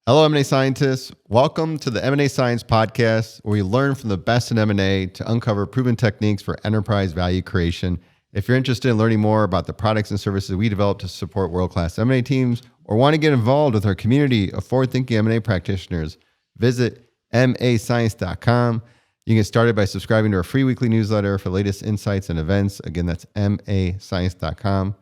Hello, M&A scientists. Welcome to the M&A Science Podcast, where we learn from the best in M&A to uncover proven techniques for enterprise value creation. If you're interested in learning more about the products and services we develop to support world-class M&A teams, or want to get involved with our community of forward-thinking M&A practitioners, visit mascience.com. You can get started by subscribing to our free weekly newsletter for the latest insights and events. Again, that's mascience.com.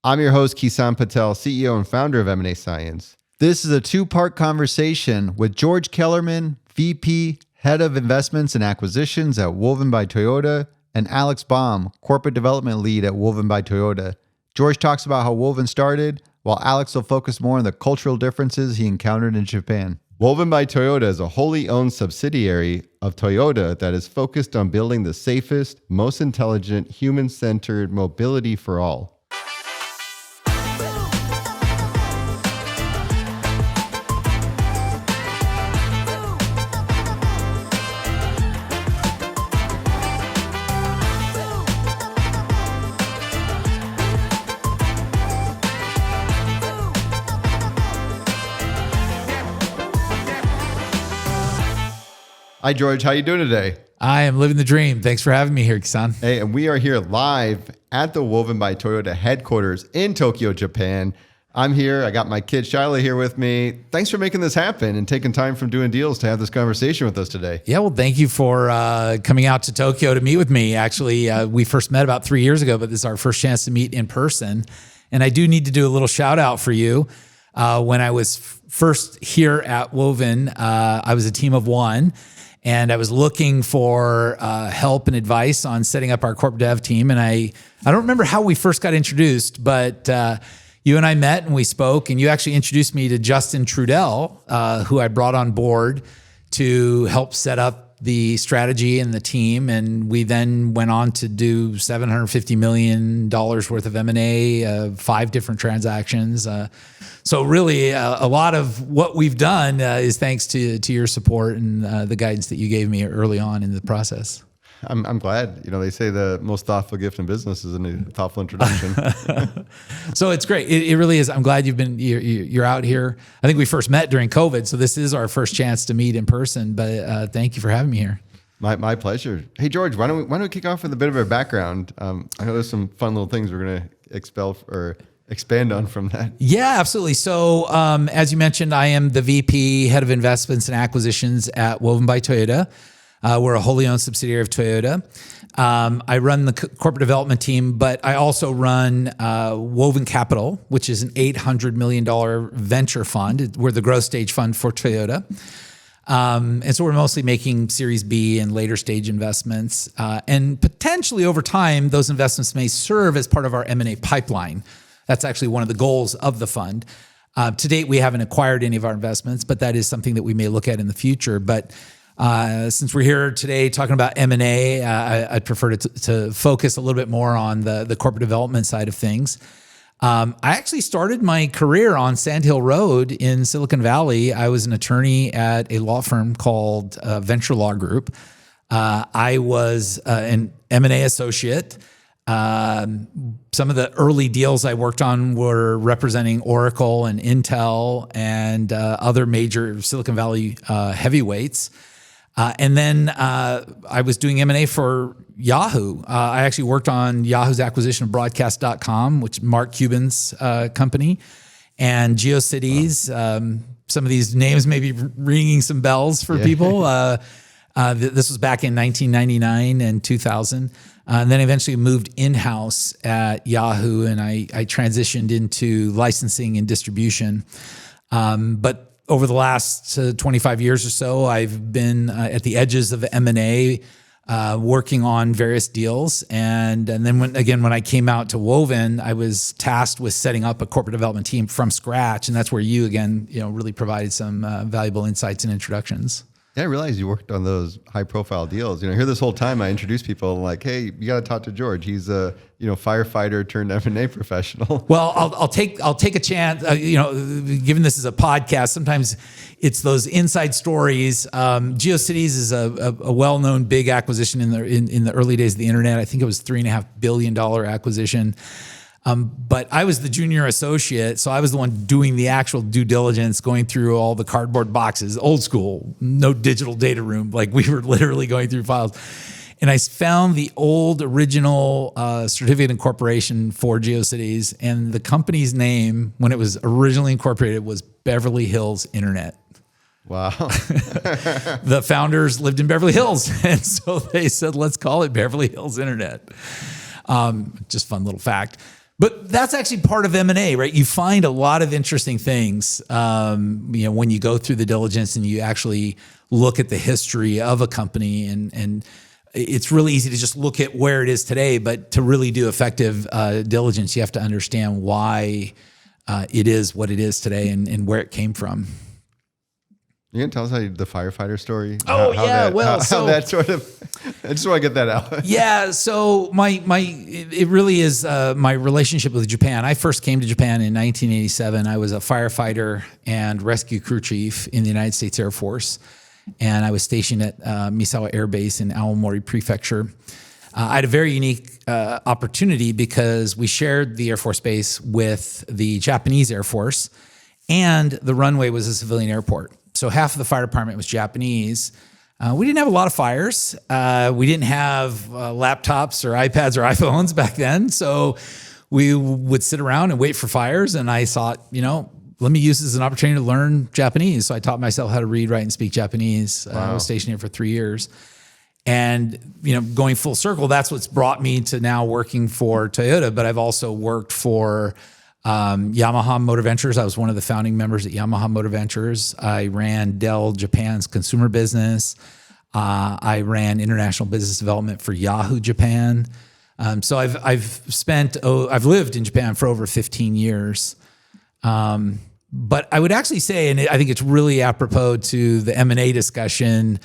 I'm your host, Kison Patel, CEO and founder of M&A Science. This is a two-part conversation with George Kellerman, VP, Head of Investments and Acquisitions at Woven by Toyota, and Alex Baum, Corporate Development Lead at Woven by Toyota. George talks about how Woven started, while Alex will focus more on the cultural differences he encountered in Japan. Woven by Toyota is a wholly owned subsidiary of Toyota that is focused on building the safest, most intelligent, human-centered mobility for all. Hi, George. How you doing today? I am living the dream. Thanks for having me here, Kison. Hey, and we are here live at the Woven by Toyota headquarters in Tokyo, Japan. I'm here. I got my kid, Shiloh, here with me. Thanks for making this happen and taking time from doing deals to have this conversation with us today. Yeah, well, thank you for coming out to Tokyo to meet with me. Actually, we first met about 3 years ago, but this is our first chance to meet in person. And I do need to do a little shout out for you. When I was first here at Woven, I was a team of one. And I was looking for help and advice on setting up our corp dev team. And I don't remember how we first got introduced, but you and I met and we spoke, and you actually introduced me to Justin Trudell, who I brought on board to help set up the strategy and the team. And we then went on to do $750 million worth of M&A, 5 different transactions. So really a lot of what we've done is thanks to your support and the guidance that you gave me early on in the process. I'm glad. You know, they say the most thoughtful gift in business is a thoughtful introduction. So it's great. It really is. I'm glad you're out here. I think we first met during COVID, so this is our first chance to meet in person. But thank you for having me here. My pleasure. Hey, George, why don't we kick off with a bit of a background? I know there's some fun little things we're going to expand on from that. Yeah, absolutely. So as you mentioned, I am the VP, Head of Investments and Acquisitions at Woven by Toyota. We're a wholly owned subsidiary of Toyota. I run the corporate development team, but I also run Woven Capital, which is an $800 million venture fund. We're the growth stage fund for Toyota. And so we're mostly making Series B and later stage investments. And potentially over time, those investments may serve as part of our M&A pipeline. That's actually one of the goals of the fund. To date, we haven't acquired any of our investments, but that is something that we may look at in the future. But since we're here today talking about M&A, I'd prefer to focus a little bit more on the corporate development side of things. I actually started my career on Sand Hill Road in Silicon Valley. I was an attorney at a law firm called Venture Law Group. I was an M&A associate. Some of the early deals I worked on were representing Oracle and Intel and other major Silicon Valley heavyweights. And then I was doing M&A for Yahoo. I actually worked on Yahoo's acquisition of Broadcast.com, which is Mark Cuban's company, and GeoCities. Some of these names may be ringing some bells for people. This was back in 1999 and 2000. And then I eventually moved in-house at Yahoo, and I transitioned into licensing and distribution. But over the last 25 years or so, I've been at the edges of M&A, working on various deals. And then when I came out to Woven, I was tasked with setting up a corporate development team from scratch. And that's where you, again, really provided some valuable insights and introductions. Yeah, I realized you worked on those high-profile deals. Here this whole time I introduce people like, hey, you got to talk to George. He's a firefighter turned M&A professional. Well, I'll take a chance. Given this is a podcast, sometimes it's those inside stories. GeoCities is a well-known big acquisition in the early days of the internet. I think it was $3.5 billion acquisition. But I was the junior associate, so I was the one doing the actual due diligence, going through all the cardboard boxes, old school, no digital data room. Like we were literally going through files. And I found the old original certificate of incorporation for GeoCities, and the company's name, when it was originally incorporated, was Beverly Hills Internet. Wow. The founders lived in Beverly Hills, and so they said, let's call it Beverly Hills Internet. Just fun little fact. But that's actually part of M&A, right? You find a lot of interesting things, when you go through the diligence and you actually look at the history of a company, and it's really easy to just look at where it is today, but to really do effective diligence, you have to understand why it is what it is today and where it came from. You can tell us the firefighter story? How that sort of, I just want to get that out. Yeah. So it really is my relationship with Japan. I first came to Japan in 1987. I was a firefighter and rescue crew chief in the United States Air Force. And I was stationed at Misawa Air Base in Aomori Prefecture. I had a very unique opportunity because we shared the Air Force Base with the Japanese Air Force, and the runway was a civilian airport. So half of the fire department was Japanese. We didn't have a lot of fires. We didn't have laptops or iPads or iPhones back then. So we would sit around and wait for fires. And I thought, let me use this as an opportunity to learn Japanese. So I taught myself how to read, write, and speak Japanese. Wow. I was stationed here for 3 years. And, going full circle, that's what's brought me to now working for Toyota. But I've also worked for Yamaha Motor Ventures. I was one of the founding members at Yamaha Motor Ventures. I ran Dell Japan's consumer business. I ran international business development for Yahoo Japan. So I've lived in Japan for over 15 years. But I would actually say, and I think it's really apropos to the M&A discussion,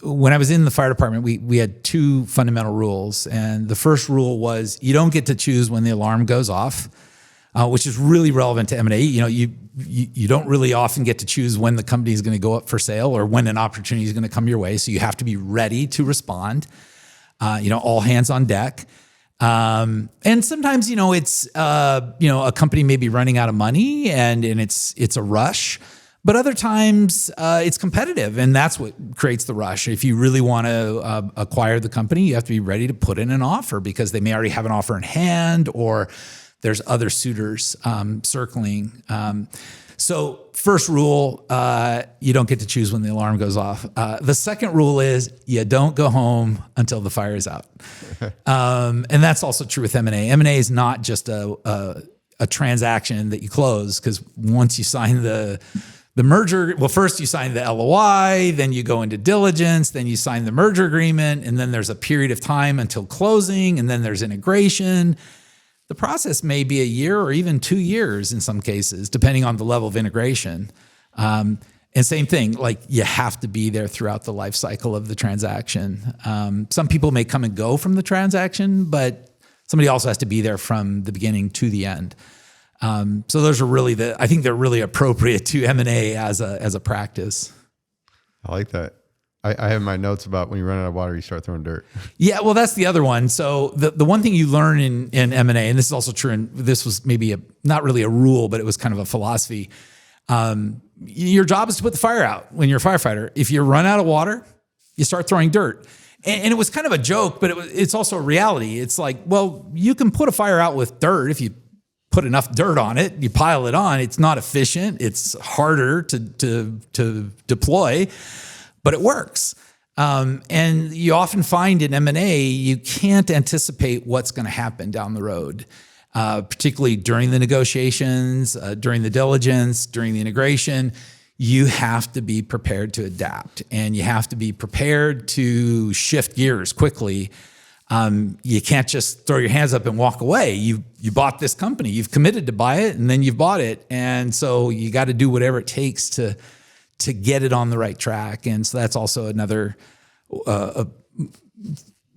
when I was in the fire department, we had two fundamental rules. And the first rule was you don't get to choose when the alarm goes off, which is really relevant to M&A. You don't really often get to choose when the company is going to go up for sale or when an opportunity is going to come your way. So you have to be ready to respond, all hands on deck. And sometimes, it's, a company may be running out of money and it's a rush, but other times, it's competitive, and that's what creates the rush. If you really want to, acquire the company, you have to be ready to put in an offer because they may already have an offer in hand or there's other suitors, circling. So first rule, you don't get to choose when the alarm goes off. The second rule is you don't go home until the fire is out. And that's also true with M&A. M&A is not just a transaction that you close, because once you sign the merger, well, first you sign the LOI, then you go into diligence, then you sign the merger agreement, and then there's a period of time until closing, and then there's integration. The process may be a year or even 2 years in some cases, depending on the level of integration. And same thing, like you have to be there throughout the life cycle of the transaction. Some people may come and go from the transaction, but somebody also has to be there from the beginning to the end. So those are really I think they're really appropriate to M&A as a practice. I like that. I have my notes about when you run out of water, you start throwing dirt. Yeah, well, that's the other one. So the one thing you learn in M&A, and this is also true, and this was maybe not really a rule, but it was kind of a philosophy. Your job is to put the fire out when you're a firefighter. If you run out of water, you start throwing dirt. And it was kind of a joke, but it's also a reality. It's like, well, you can put a fire out with dirt if you put enough dirt on it, you pile it on. It's not efficient. It's harder to deploy, but it works. And you often find in M&A, you can't anticipate what's going to happen down the road, particularly during the negotiations, during the diligence, during the integration. You have to be prepared to adapt, and you have to be prepared to shift gears quickly. You can't just throw your hands up and walk away. You bought this company, you've committed to buy it, and then you've bought it. And so you got to do whatever it takes to get it on the right track. And so that's also another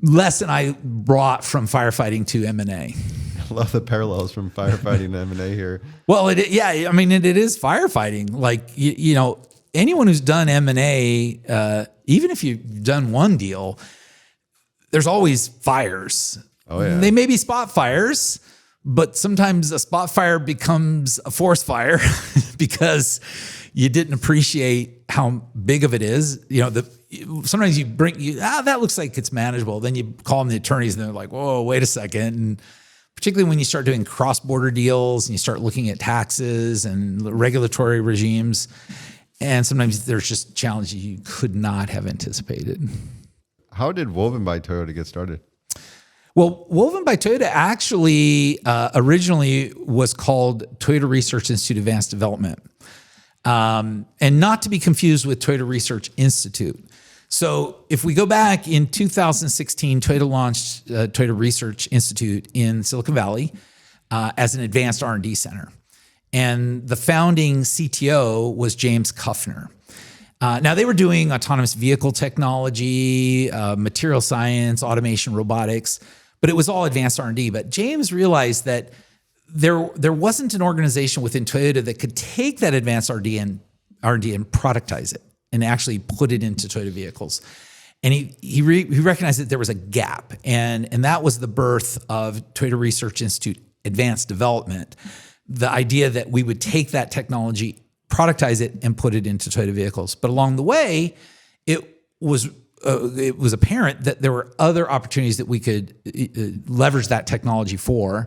lesson I brought from firefighting to M&A. I love the parallels from firefighting to M&A here. Well, it is firefighting. Like, anyone who's done M&A, even if you've done one deal, there's always fires. Oh, yeah. They may be spot fires, But sometimes a spot fire becomes a forest fire because you didn't appreciate how big of it is. Sometimes that looks like it's manageable. Then you call them the attorneys and they're like, whoa, wait a second. And particularly when you start doing cross-border deals and you start looking at taxes and regulatory regimes, and sometimes there's just challenges you could not have anticipated. How did Woven by Toyota get started? Well, Woven by Toyota actually originally was called Toyota Research Institute Advanced Development, and not to be confused with Toyota Research Institute. So if we go back in 2016, Toyota launched Toyota Research Institute in Silicon Valley as an advanced R&D center. And the founding CTO was James Kuffner. Now, they were doing autonomous vehicle technology, material science, automation, robotics, but it was all advanced R&D. But James realized that there wasn't an organization within Toyota that could take that advanced R&D and productize it and actually put it into Toyota vehicles. And he recognized that there was a gap, and that was the birth of Toyota Research Institute Advanced Development. The idea that we would take that technology, productize it, and put it into Toyota vehicles. But along the way, it was apparent that there were other opportunities that we could leverage that technology for.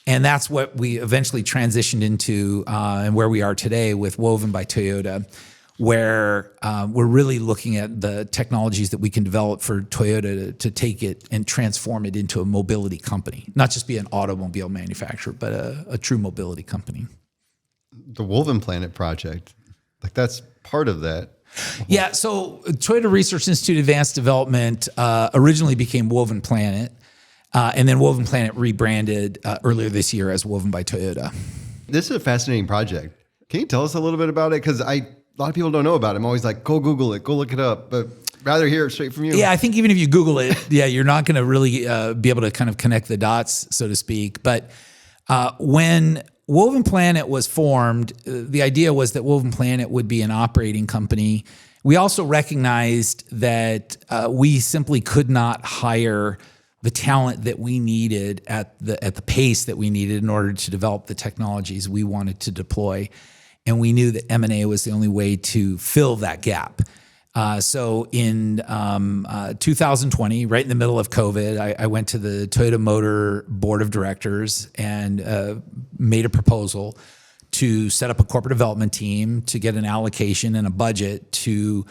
And that's what we eventually transitioned into and where we are today with Woven by Toyota, where we're really looking at the technologies that we can develop for Toyota to take it and transform it into a mobility company, not just be an automobile manufacturer, but a true mobility company. The Woven Planet project, like that's part of that. Yeah, so Toyota Research Institute Advanced Development originally became Woven Planet, and then Woven Planet rebranded earlier this year as Woven by Toyota. This is a fascinating project. Can you tell us a little bit about it? Because a lot of people don't know about it. I'm always like, go Google it, go look it up, but rather hear it straight from you. Yeah, I think even if you Google it, you're not going to really be able to kind of connect the dots, so to speak. But when Woven Planet was formed, the idea was that Woven Planet would be an operating company. We also recognized that we simply could not hire the talent that we needed at the pace that we needed in order to develop the technologies we wanted to deploy. And we knew that M&A was the only way to fill that gap. So in 2020, right in the middle of COVID, I went to the Toyota Motor Board of Directors and made a proposal to set up a corporate development team to get an allocation and a budget to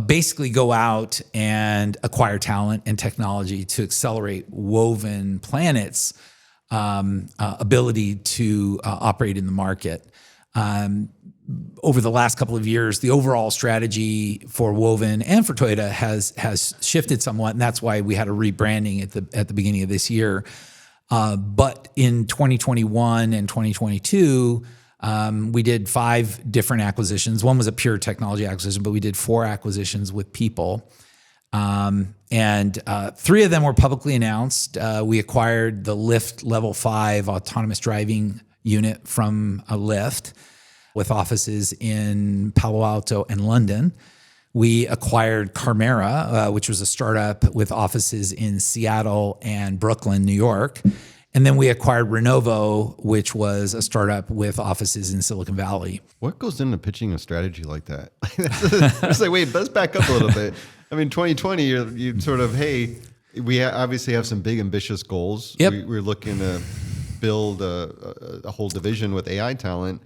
basically go out and acquire talent and technology to accelerate Woven Planet's ability to operate in the market. Over the last couple of years, the overall strategy for Woven and for Toyota has shifted somewhat, and that's why we had a rebranding at the beginning of this year. But in 2021 and 2022, we did 5 different acquisitions. One was a pure technology acquisition, but we did 4 acquisitions with people. And 3 of them were publicly announced. We acquired the Lyft Level 5 autonomous driving unit from Lyft, with offices in Palo Alto and London. We acquired Carmera, which was a startup with offices in Seattle and Brooklyn, New York. And then we acquired Renovo, which was a startup with offices in Silicon Valley. What goes into pitching a strategy like that? It's like, wait, let's back up a little bit. I mean, 2020, you sort of, hey, we obviously have some big ambitious goals. Yep. We're looking to build a whole division with AI talent.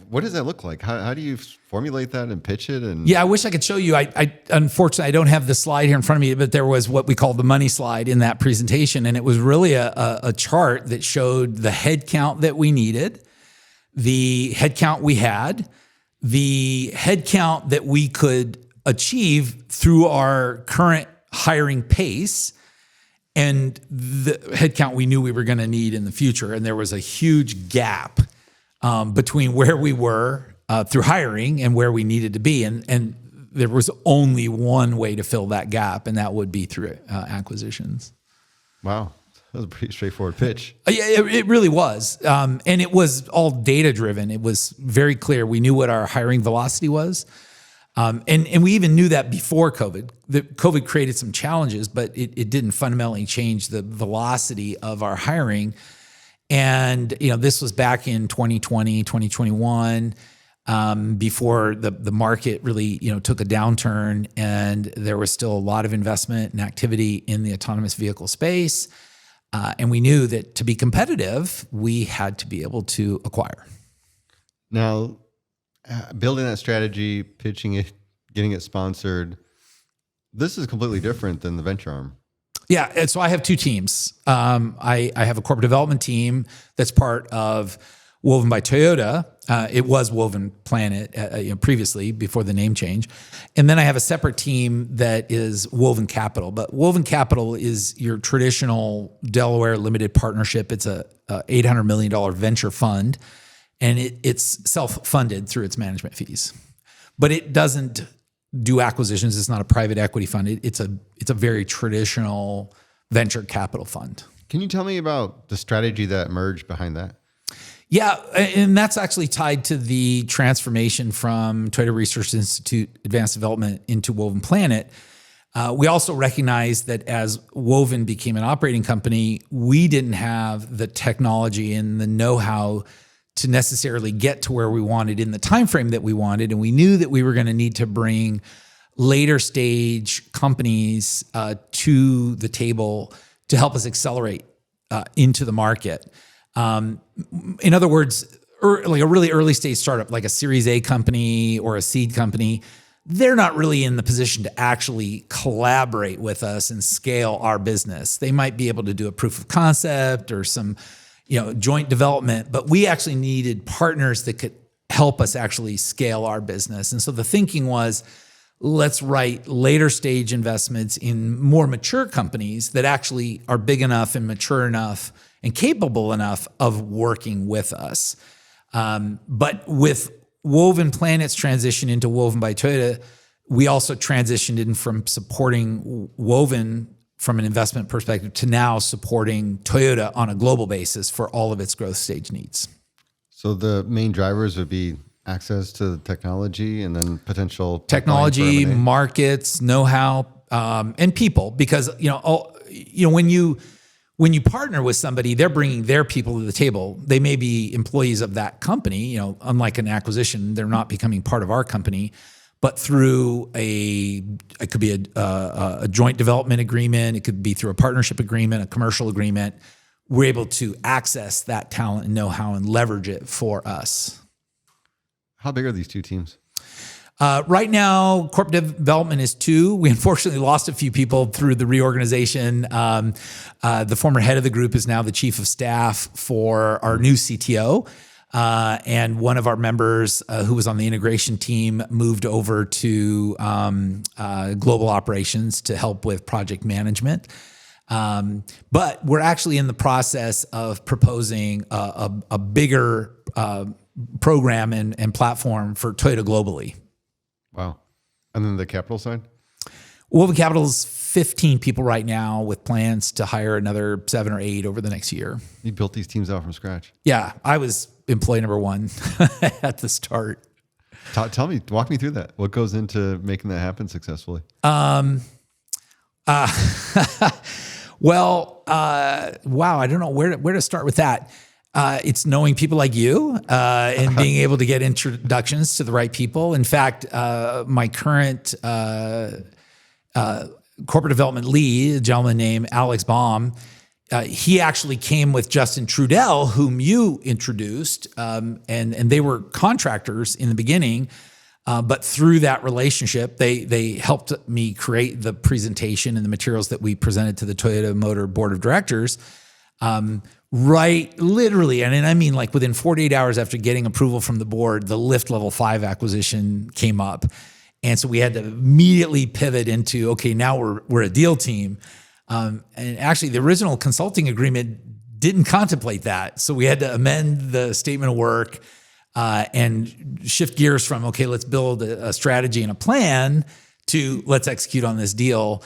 What does that look like? How do you formulate that and pitch it? And yeah, I wish I could show you. I unfortunately, I don't have the slide here in front of me, but there was what we call the money slide in that presentation. And it was really a chart that showed the head count that we needed, the head count we had, the head count that we could achieve through our current hiring pace, and the head count we knew we were going to need in the future. And there was a huge gap between where we were through hiring and where we needed to be. And there was only one way to fill that gap, and that would be through acquisitions. Wow. That was a pretty straightforward pitch. Yeah, it really was. And it was all data-driven. It was very clear. We knew what our hiring velocity was. And we even knew that before COVID. COVID created some challenges, but it didn't fundamentally change the velocity of our hiring. And, this was back in 2020, 2021, before the market really, took a downturn, and there was still a lot of investment and activity in the autonomous vehicle space. And we knew that to be competitive, we had to be able to acquire. Now, building that strategy, pitching it, getting it sponsored, this is completely different than the venture arm. Yeah, and so I have two teams. I have a corporate development team that's part of Woven by Toyota. It was Woven Planet previously, before the name change. And then I have a separate team that is Woven Capital. But Woven Capital is your traditional Delaware limited partnership. It's a $800 million venture fund, and it's self-funded through its management fees. But it doesn't do acquisitions. It's not a private equity fund. It's a very traditional venture capital fund. Can you tell me about the strategy that emerged behind that? Yeah, and that's actually tied to the transformation from Toyota Research Institute Advanced Development into Woven Planet. We also recognized that as Woven became an operating company, we didn't have the technology and the know-how to necessarily get to where we wanted in the time frame that we wanted, and we knew that we were going to need to bring later stage companies to the table to help us accelerate into the market. In other words, like a really early stage startup, like a Series A company or a seed company, they're not really in the position to actually collaborate with us and scale our business. They might be able to do a proof of concept or some joint development, but we actually needed partners that could help us actually scale our business. And so the thinking was, let's write later stage investments in more mature companies that actually are big enough and mature enough and capable enough of working with us. But with Woven Planet's transition into Woven by Toyota, we also transitioned in from supporting Woven from an investment perspective to now supporting Toyota on a global basis for all of its growth stage needs. So the main drivers would be access to the technology and then potential technology, markets, know-how, and people. Because when you partner with somebody, they're bringing their people to the table. They may be employees of that company. Unlike an acquisition, they're not becoming part of our company. But through it could be a joint development agreement, it could be through a partnership agreement, a commercial agreement, we're able to access that talent and know-how and leverage it for us. How big are these two teams? Right now, corporate development is 2. We unfortunately lost a few people through the reorganization. The former head of the group is now the chief of staff for our new CTO. And one of our members who was on the integration team moved over to global operations to help with project management. But we're actually in the process of proposing a bigger program and platform for Toyota globally. Wow. And then the capital side? Woven Capital is 15 people right now with plans to hire another 7 or 8 over the next year. You built these teams out from scratch. Yeah, I was employee number 1 at the start. Walk me through that. What goes into making that happen successfully? Wow, I don't know where to start with that. It's knowing people like you and being able to get introductions to the right people. In fact, my current corporate development lead, a gentleman named Alex Baum, he actually came with Justin Trudell, whom you introduced, and they were contractors in the beginning. But through that relationship, they helped me create the presentation and the materials that we presented to the Toyota Motor Board of Directors. Right, literally, and I mean like within 48 hours after getting approval from the board, the Lyft Level 5 acquisition came up. And so we had to immediately pivot into, okay, now we're a deal team. And actually the original consulting agreement didn't contemplate that. So we had to amend the statement of work and shift gears from, okay, let's build a strategy and a plan to let's execute on this deal.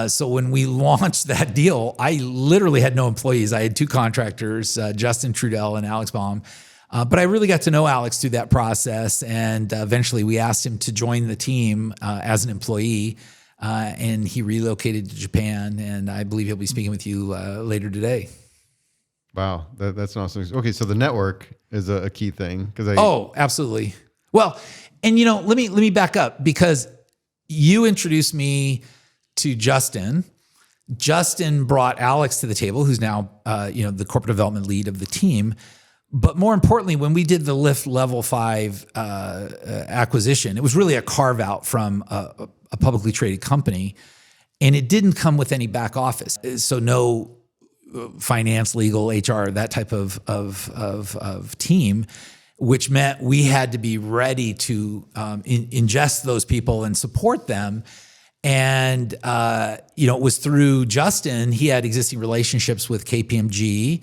So when we launched that deal, I literally had no employees. I had 2 contractors, Justin Trudell and Alex Baum. But I really got to know Alex through that process. And eventually we asked him to join the team as an employee. And he relocated to Japan. And I believe he'll be speaking with you later today. Wow, that's awesome. Okay, so the network is a key thing because Oh, absolutely. Well, and let me back up because you introduced me to Justin. Justin brought Alex to the table, who's now the corporate development lead of the team. But more importantly, when we did the Lyft Level 5 acquisition, it was really a carve out from a publicly traded company, and it didn't come with any back office. So no finance, legal, HR, that type of team, which meant we had to be ready to ingest those people and support them. And it was through Justin. He had existing relationships with KPMG.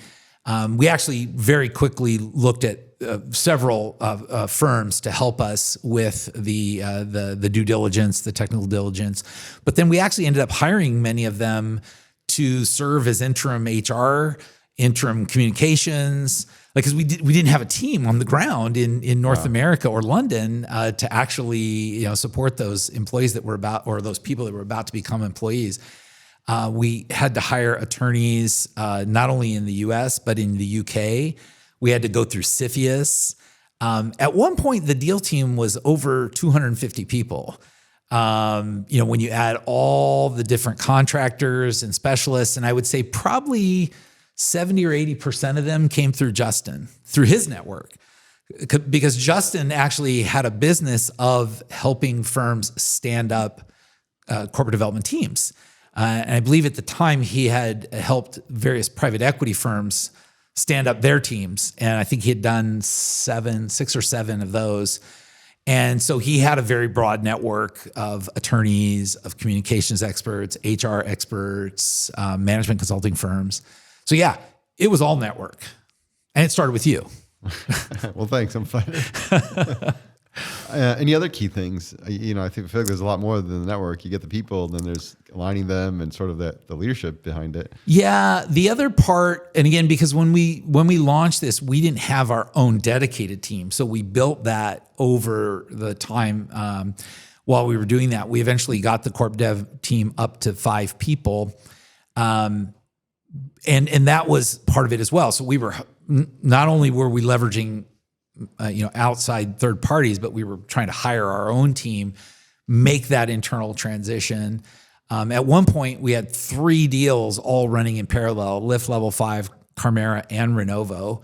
We actually very quickly looked at several firms to help us with the due diligence, the technical diligence. But then we actually ended up hiring many of them to serve as interim HR, interim communications, because we didn't have a team on the ground in North America or London to actually support those employees those people that were about to become employees. We had to hire attorneys not only in the U.S. but in the U.K. We had to go through CFIUS. At one point, the deal team was over 250 people. When you add all the different contractors and specialists, and I would say probably 70 or 80% of them came through Justin, through his network, because Justin actually had a business of helping firms stand up corporate development teams. And I believe at the time he had helped various private equity firms stand up their teams. And I think he had done 6 or 7 of those. And so he had a very broad network of attorneys, of communications experts, HR experts, management consulting firms. So yeah, it was all network. And it started with you. Well, thanks. I'm flattered. Any other key things? I feel like there's a lot more than the network. You get the people, then there's aligning them and sort of the leadership behind it. Yeah, the other part, and again, because when we launched this, we didn't have our own dedicated team, so we built that over the time. While we were doing that, we eventually got the corp dev team up to 5 people, and that was part of it as well. So we were not only were we leveraging outside third parties, but we were trying to hire our own team, make that internal transition. At one point, we had 3 deals all running in parallel: Lyft Level 5, Carmera, and Renovo,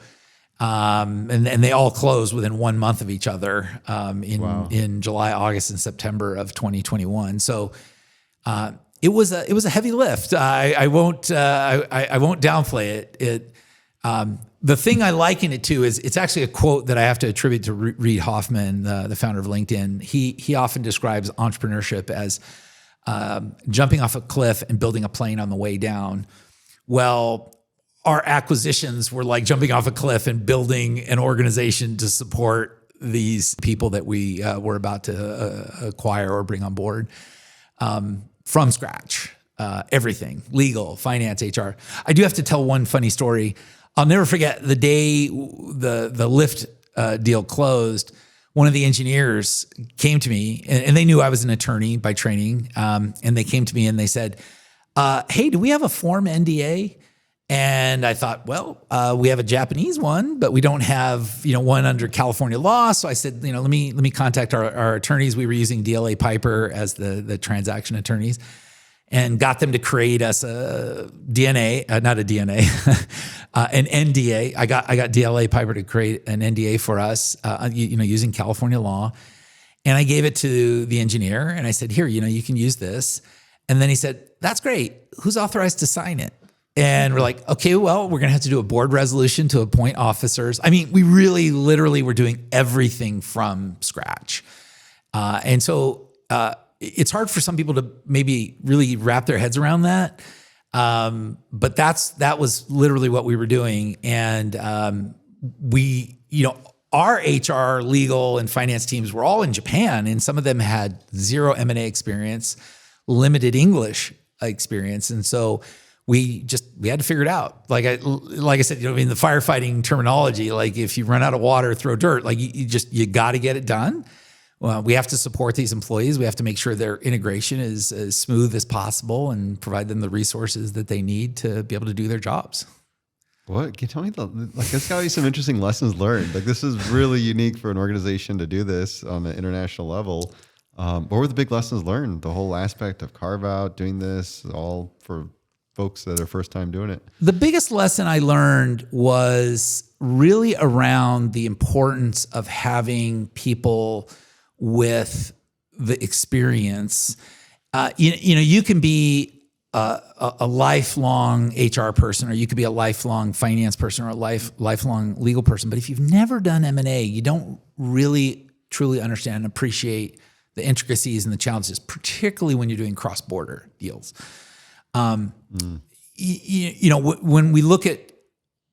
and they all closed within 1 month of each other in July, August, and September of 2021. So it was a heavy lift. I won't downplay it. The thing I liken it to is it's actually a quote that I have to attribute to Reid Hoffman, the founder of LinkedIn. He often describes entrepreneurship as jumping off a cliff and building a plane on the way down. Well, our acquisitions were like jumping off a cliff and building an organization to support these people that we were about to acquire or bring on board from scratch. Everything, legal, finance, HR. I do have to tell one funny story. I'll never forget the day the Lyft deal closed. One of the engineers came to me, and they knew I was an attorney by training. And they came to me and they said, "Hey, do we have a form NDA?" And I thought, well, we have a Japanese one, but we don't have one under California law. So I said, let me contact our attorneys. We were using DLA Piper as the transaction attorneys, and got them to create us a DNA, not a DNA, an NDA. I got DLA Piper to create an NDA for us, using California law. And I gave it to the engineer and I said, here, you can use this. And then he said, that's great. Who's authorized to sign it? And we're like, okay, well, we're going to have to do a board resolution to appoint officers. I mean, we really literally were doing everything from scratch. And so, it's hard for some people to maybe really wrap their heads around that. But that was literally what we were doing. And our HR, legal, and finance teams were all in Japan, and some of them had zero M&A experience, limited English experience. And so we had to figure it out. Like I said, in the firefighting terminology, like if you run out of water, throw dirt, like you got to get it done. Well, we have to support these employees. We have to make sure their integration is as smooth as possible and provide them the resources that they need to be able to do their jobs. What? Can you tell me there's got to be some interesting lessons learned. Like this is really unique for an organization to do this on an international level. What were the big lessons learned? The whole aspect of carve out, doing this, all for folks that are first time doing it. The biggest lesson I learned was really around the importance of having people with the experience. You can be a lifelong HR person, or you could be a lifelong finance person, or a lifelong legal person. But if you've never done M&A, you don't really truly understand and appreciate the intricacies and the challenges, particularly when you're doing cross-border deals. When we look at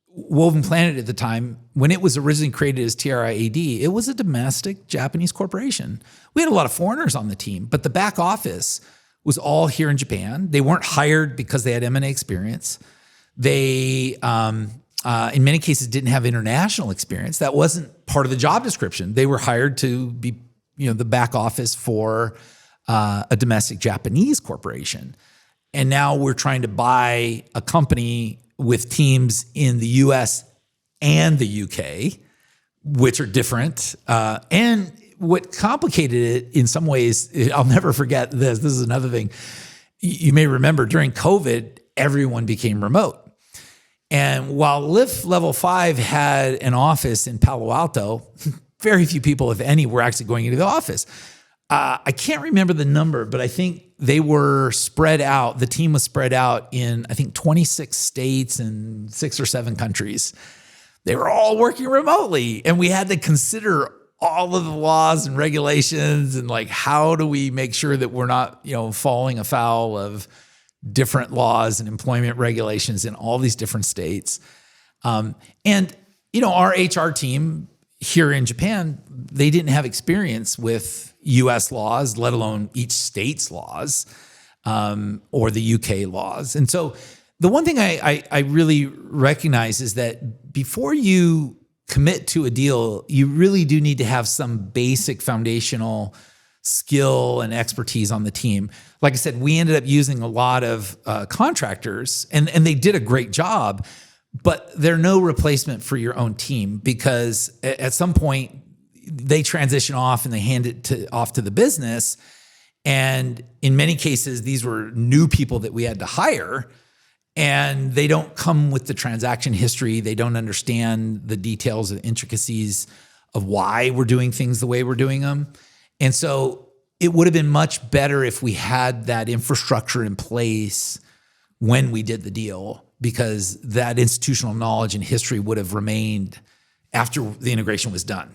Woven Planet at the time, when it was originally created as TRIAD, it was a domestic Japanese corporation. We had a lot of foreigners on the team, but the back office was all here in Japan. They weren't hired because they had M&A experience. They, in many cases, didn't have international experience. That wasn't part of the job description. They were hired to be, the back office for a domestic Japanese corporation. And now we're trying to buy a company with teams in the US and the UK, which are different. And what complicated it in some ways, I'll never forget this. This is another thing. You may remember during COVID, everyone became remote. And while Lift Level 5 had an office in Palo Alto, very few people, if any, were actually going into the office. I can't remember the number, but I think they were spread out. The team was spread out in, I think, 26 states and 6 or 7 countries. They were all working remotely, and we had to consider all of the laws and regulations and like, how do we make sure that we're not, falling afoul of different laws and employment regulations in all these different states. Our HR team here in Japan, they didn't have experience with US laws, let alone each state's laws, or the UK laws. And so the one thing I really recognize is that before you commit to a deal, you really do need to have some basic foundational skill and expertise on the team. Like I said, we ended up using a lot of contractors, and they did a great job, but they're no replacement for your own team, because at some point they transition off and they hand it off to the business. And in many cases, these were new people that we had to hire, and they don't come with the transaction history. They don't understand the details and intricacies of why we're doing things the way we're doing them. And so it would have been much better if we had that infrastructure in place when we did the deal, because that institutional knowledge and history would have remained after the integration was done.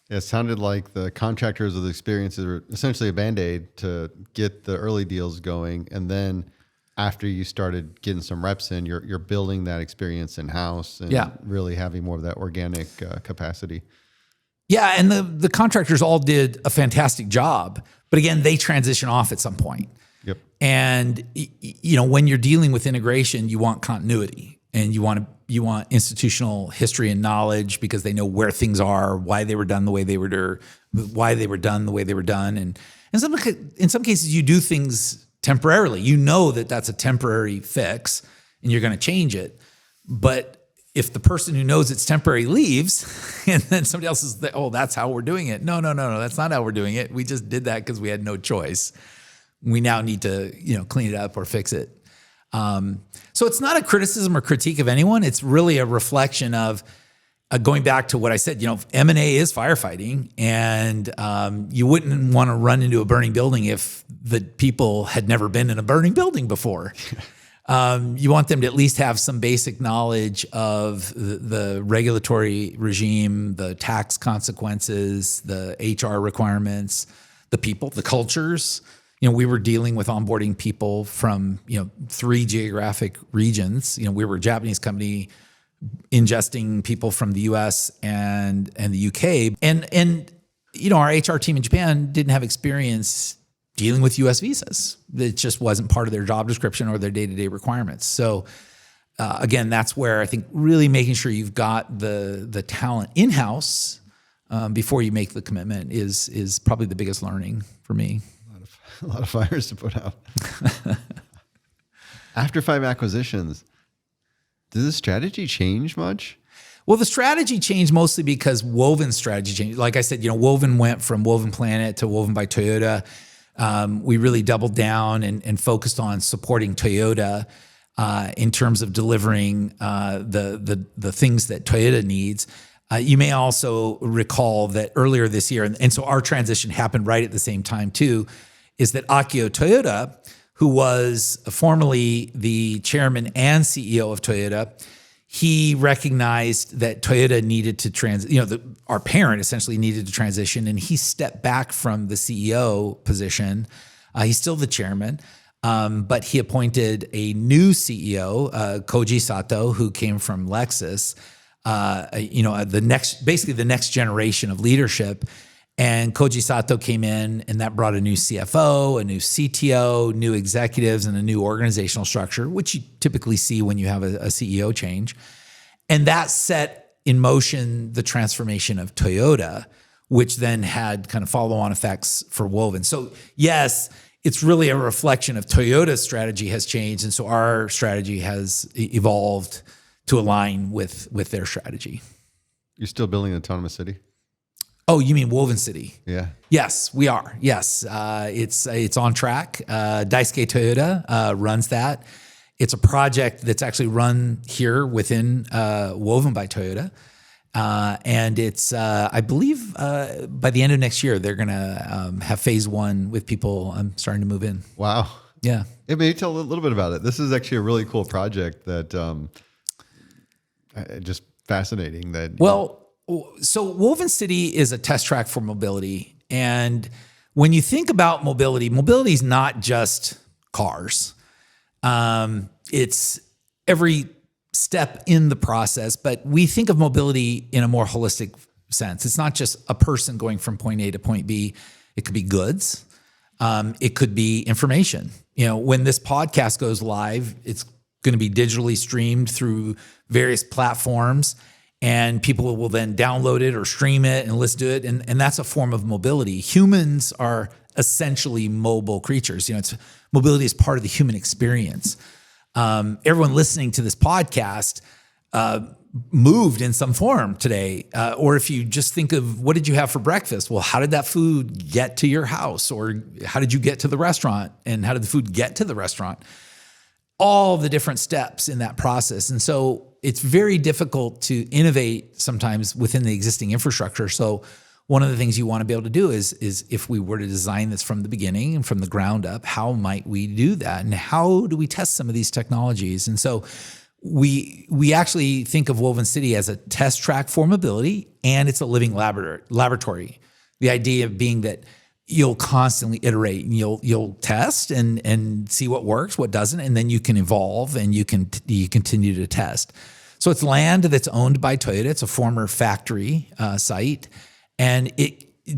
It sounded like the contractors with experiences were essentially a Band-Aid to get the early deals going. And then after you started getting some reps in, you're building that experience in-house and really having more of that organic capacity. Yeah, and the contractors all did a fantastic job. But again, they transition off at some point. Yep. And when you're dealing with integration, you want continuity, and you want institutional history and knowledge, because they know where things are, why they were done the way they were done. And in some cases, you do things temporarily. You know that that's a temporary fix, and you're going to change it. But if the person who knows it's temporary leaves, and then somebody else is, that's how we're doing it. No, that's not how we're doing it. We just did that because we had no choice. We now need to, clean it up or fix it. So it's not a criticism or critique of anyone. It's really a reflection of going back to what I said. M&A is firefighting, and you wouldn't want to run into a burning building if the people had never been in a burning building before. You want them to at least have some basic knowledge of the regulatory regime, the tax consequences, the HR requirements, the people, the cultures. We were dealing with onboarding people from, 3 geographic regions. We were a Japanese company ingesting people from the US and the UK. And our HR team in Japan didn't have experience dealing with US visas. It just wasn't part of their job description or their day-to-day requirements. So again, that's where I think really making sure you've got the talent in-house before you make the commitment is probably the biggest learning for me. A lot of fires to put out. After 5 acquisitions, Did the strategy change much? Well, the strategy changed mostly because Woven's strategy changed. Like I said, Woven went from Woven Planet to Woven by Toyota. We really doubled down and focused on supporting Toyota in terms of delivering the things that Toyota needs. You may also recall that earlier this year, and so our transition happened right at the same time too, is that Akio Toyoda, who was formerly the chairman and CEO of Toyota, he recognized that Toyota needed to our parent essentially needed to transition, and he stepped back from the CEO position. He's still the chairman, but he appointed a new CEO, Koji Sato, who came from Lexus. The next generation of leadership. And Koji Sato came in, and that brought a new CFO, a new CTO, new executives, and a new organizational structure, which you typically see when you have a CEO change. And that set in motion the transformation of Toyota, which then had kind of follow-on effects for Woven. So yes, it's really a reflection of Toyota's strategy has changed, and so our strategy has evolved to align with their strategy. You're still building an autonomous city? Oh, you mean Woven City? Yeah. Yes, we are. Yes, it's on track. Daisuke Toyota runs that. It's a project that's actually run here within Woven by Toyota. And it's, I believe, by the end of next year, they're going to have phase one with people starting to move in. Wow. Yeah. Maybe tell a little bit about it. This is actually a really cool project that just fascinating. So Woven City is a test track for mobility. And when you think about mobility is not just cars. It's every step in the process, but we think of mobility in a more holistic sense. It's not just a person going from point A to point B. It could be goods. It could be information. When this podcast goes live, it's going to be digitally streamed through various platforms, and people will then download it or stream it and listen to it. And that's a form of mobility. Humans are essentially mobile creatures. Mobility is part of the human experience. Everyone listening to this podcast moved in some form today. Or if you just think of what did you have for breakfast? Well, how did that food get to your house? Or how did you get to the restaurant? And how did the food get to the restaurant? All the different steps in that process. And so it's very difficult to innovate sometimes within the existing infrastructure. So one of the things you want to be able to do is if we were to design this from the beginning and from the ground up, how might we do that? And how do we test some of these technologies? And so we actually think of Woven City as a test track for mobility, and it's a living laboratory. The idea being that you'll constantly iterate and you'll test and see what works, what doesn't, and then you can evolve and you continue to test. So it's land that's owned by Toyota. It's a former factory site, and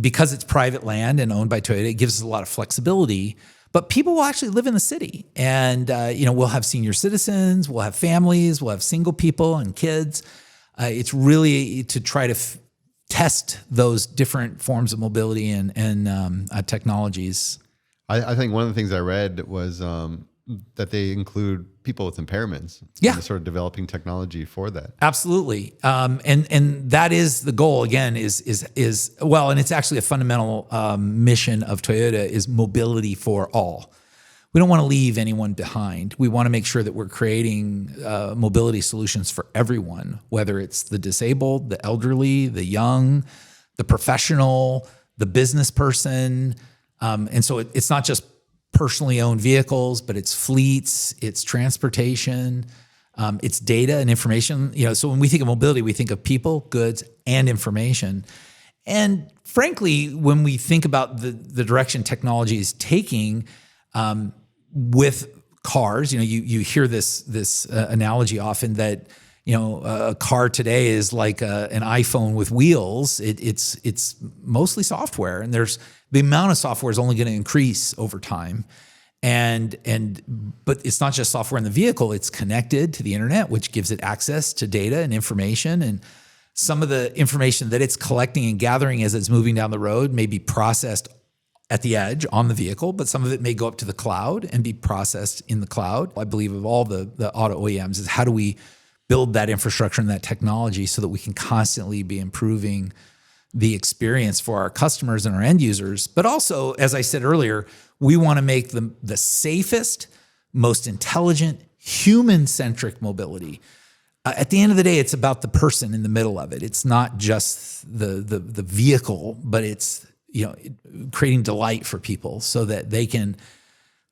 because it's private land and owned by Toyota, it gives us a lot of flexibility. But people will actually live in the city, and we'll have senior citizens, we'll have families, we'll have single people and kids. It's really to try to test those different forms of mobility and technologies. I think one of the things I read was that they include people with impairments. Yeah. And sort of developing technology for that. Absolutely. And that is the goal again is well, and it's actually a fundamental mission of Toyota is mobility for all. We don't want to leave anyone behind. We want to make sure that we're creating mobility solutions for everyone, whether it's the disabled, the elderly, the young, the professional, the business person. And so it's not just personally owned vehicles, but it's fleets, it's transportation, it's data and information. So when we think of mobility, we think of people, goods, and information. And frankly, when we think about the direction technology is taking, with cars, you hear this analogy often that a car today is like an iPhone with wheels. It's mostly software, and the amount of software is only going to increase over time. But it's not just software in the vehicle; it's connected to the internet, which gives it access to data and information. And some of the information that it's collecting and gathering as it's moving down the road may be processed at the edge on the vehicle, but some of it may go up to the cloud and be processed in the cloud. I believe of all the auto OEMs is how do we build that infrastructure and that technology so that we can constantly be improving the experience for our customers and our end users. But also, as I said earlier, we want to make the safest, most intelligent, human-centric mobility. At the end of the day, it's about the person in the middle of it. It's not just the vehicle, but it's creating delight for people so that they can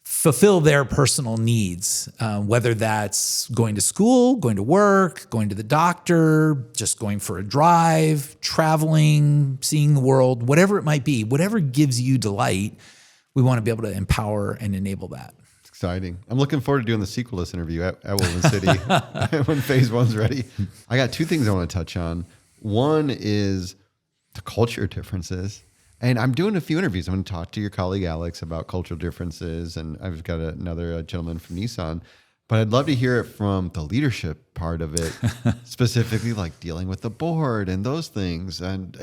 fulfill their personal needs, whether that's going to school, going to work, going to the doctor, just going for a drive, traveling, seeing the world, whatever it might be, whatever gives you delight, we want to be able to empower and enable that. Exciting. I'm looking forward to doing the sequel to this interview at Woven City when phase one's ready. I got two things I want to touch on. One is the culture differences. And I'm doing a few interviews. I'm going to talk to your colleague, Alex, about cultural differences. And I've got another gentleman from Kison. But I'd love to hear it from the leadership part of it, specifically like dealing with the board and those things. And,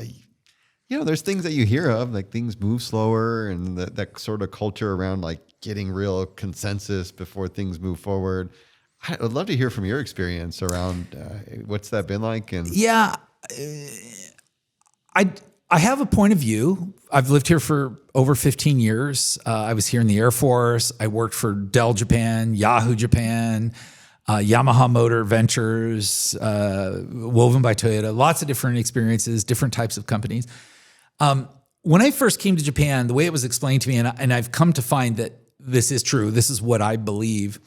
there's things that you hear of, like things move slower and that sort of culture around like getting real consensus before things move forward. I'd love to hear from your experience around what's that been like? And yeah, I have a point of view. I've lived here for over 15 years. I was here in the Air Force. I worked for Dell Japan, Yahoo Japan, Yamaha Motor Ventures, Woven by Toyota, lots of different experiences, different types of companies. When I first came to Japan, the way it was explained to me, and I've come to find that this is true, this is what I believe,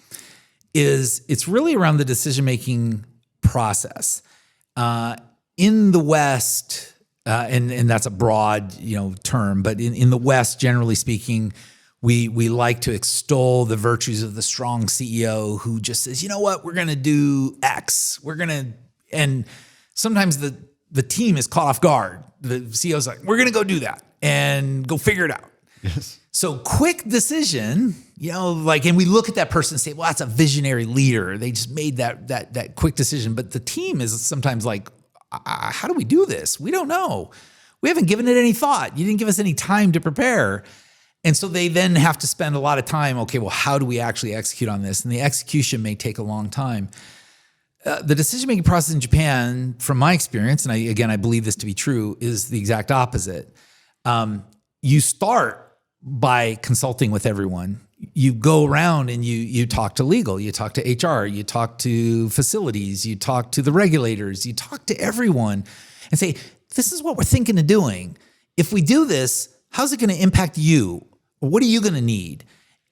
is it's really around the decision-making process. In the West, and that's a broad term, but in the West, generally speaking, we like to extol the virtues of the strong CEO who just says, you know what, we're going to do X. And sometimes the team is caught off guard. The CEO's like, we're going to go do that and go figure it out. yes. So quick decision, and we look at that person and say, well, that's a visionary leader. They just made that quick decision. But the team is sometimes like, how do we do this? We don't know. We haven't given it any thought. You didn't give us any time to prepare. And so they then have to spend a lot of time. Okay, well, how do we actually execute on this? And the execution may take a long time. The decision-making process in Japan, from my experience, and I believe this to be true, is the exact opposite. You start by consulting with everyone. You go around and you talk to legal, you talk to HR, you talk to facilities, you talk to the regulators, you talk to everyone and say, this is what we're thinking of doing. If we do this, how's it going to impact you? What are you going to need?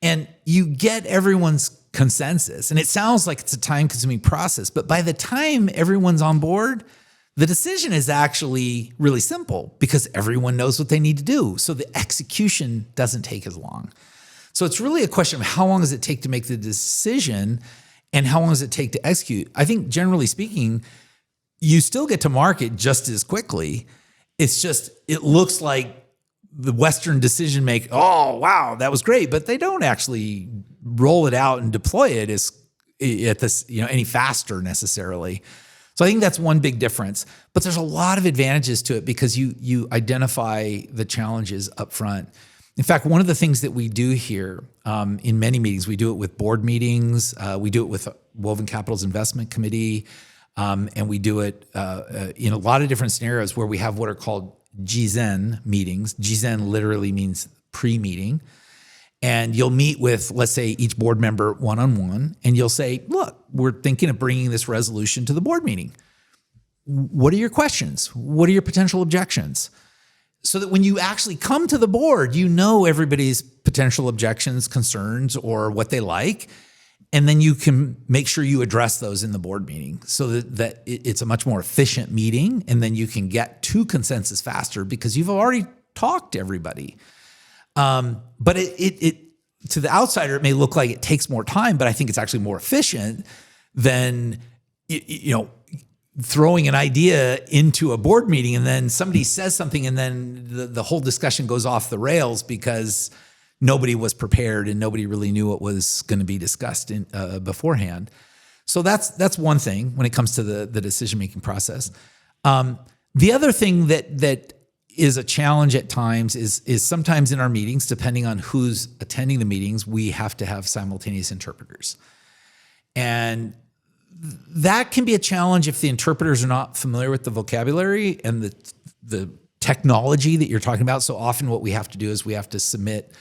And you get everyone's consensus. And it sounds like it's a time-consuming process, but by the time everyone's on board, the decision is actually really simple because everyone knows what they need to do. So the execution doesn't take as long. So it's really a question of how long does it take to make the decision and how long does it take to execute? I think generally speaking, you still get to market just as quickly. It's just, it looks like the Western decision make, oh, wow, that was great. But they don't actually roll it out and deploy it any faster necessarily. So I think that's one big difference. But there's a lot of advantages to it because you identify the challenges up front. In fact, one of the things that we do here in many meetings, we do it with board meetings, we do it with Woven Capital's investment committee, and we do it in a lot of different scenarios where we have what are called Kison meetings. Kison literally means pre-meeting. And you'll meet with, let's say, each board member one-on-one, and you'll say, look, we're thinking of bringing this resolution to the board meeting. What are your questions? What are your potential objections? So that when you actually come to the board, you know everybody's potential objections, concerns, or what they like. And then you can make sure you address those in the board meeting so that it's a much more efficient meeting. And then you can get to consensus faster because you've already talked to everybody. But it to the outsider, it may look like it takes more time, but I think it's actually more efficient than, throwing an idea into a board meeting and then somebody says something and then the whole discussion goes off the rails because nobody was prepared and nobody really knew what was going to be discussed beforehand. So that's one thing when it comes to the decision-making process. The other thing that is a challenge at times is sometimes in our meetings, depending on who's attending the meetings, we have to have simultaneous interpreters. And that can be a challenge if the interpreters are not familiar with the vocabulary and the technology that you're talking about. So often what we have to do is we have to submit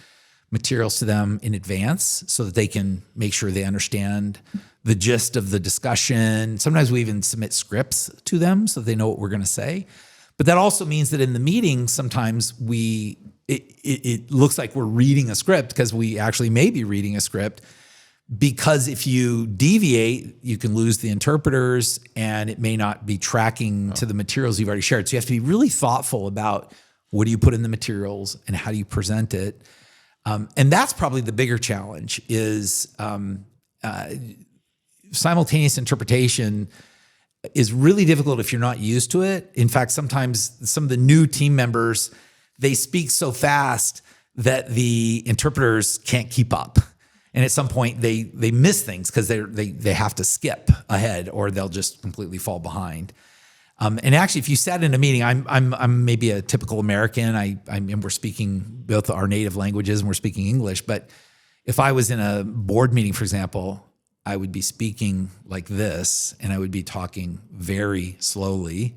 materials to them in advance so that they can make sure they understand the gist of the discussion. Sometimes we even submit scripts to them so they know what we're going to say. But that also means that in the meeting, sometimes it looks like we're reading a script because we actually may be reading a script, because if you deviate, you can lose the interpreters and it may not be tracking to the materials you've already shared. So you have to be really thoughtful about what do you put in the materials and how do you present it. And that's probably the bigger challenge is simultaneous interpretation is really difficult if you're not used to it. In fact, sometimes some of the new team members, they speak so fast that the interpreters can't keep up. And at some point they miss things because they have to skip ahead or they'll just completely fall behind. And actually, if you sat in a meeting, I'm maybe a typical American. And we're speaking both our native languages and we're speaking English. But if I was in a board meeting, for example, I would be speaking like this, and I would be talking very slowly,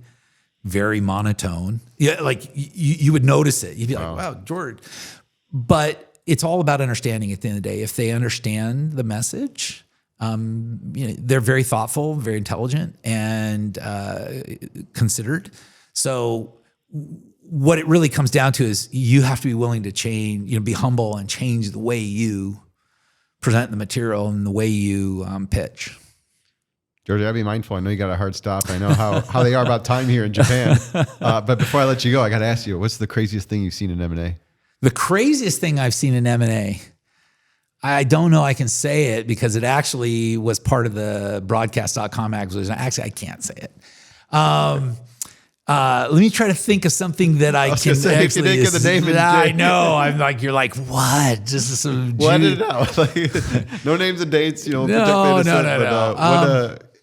very monotone. Yeah, like you would notice it. You'd be like, "Wow, George." But it's all about understanding. At the end of the day, if they understand the message, they're very thoughtful, very intelligent, and considered. So what it really comes down to is you have to be willing to change, be humble and change the way you present the material and the way you pitch. George, I'll be mindful. I know you got a hard stop. I know how they are about time here in Japan. But before I let you go, I got to ask you, what's the craziest thing you've seen in M&A? The craziest thing I've seen in M&A, I don't know I can say it because it actually was part of the broadcast.com acquisition. Actually, I can't say it. Let me try to think of something that I can say, actually. if you didn't get the name I know. I'm like, you're like, what? This is some. Well, I didn't know. Like, no names and dates. No.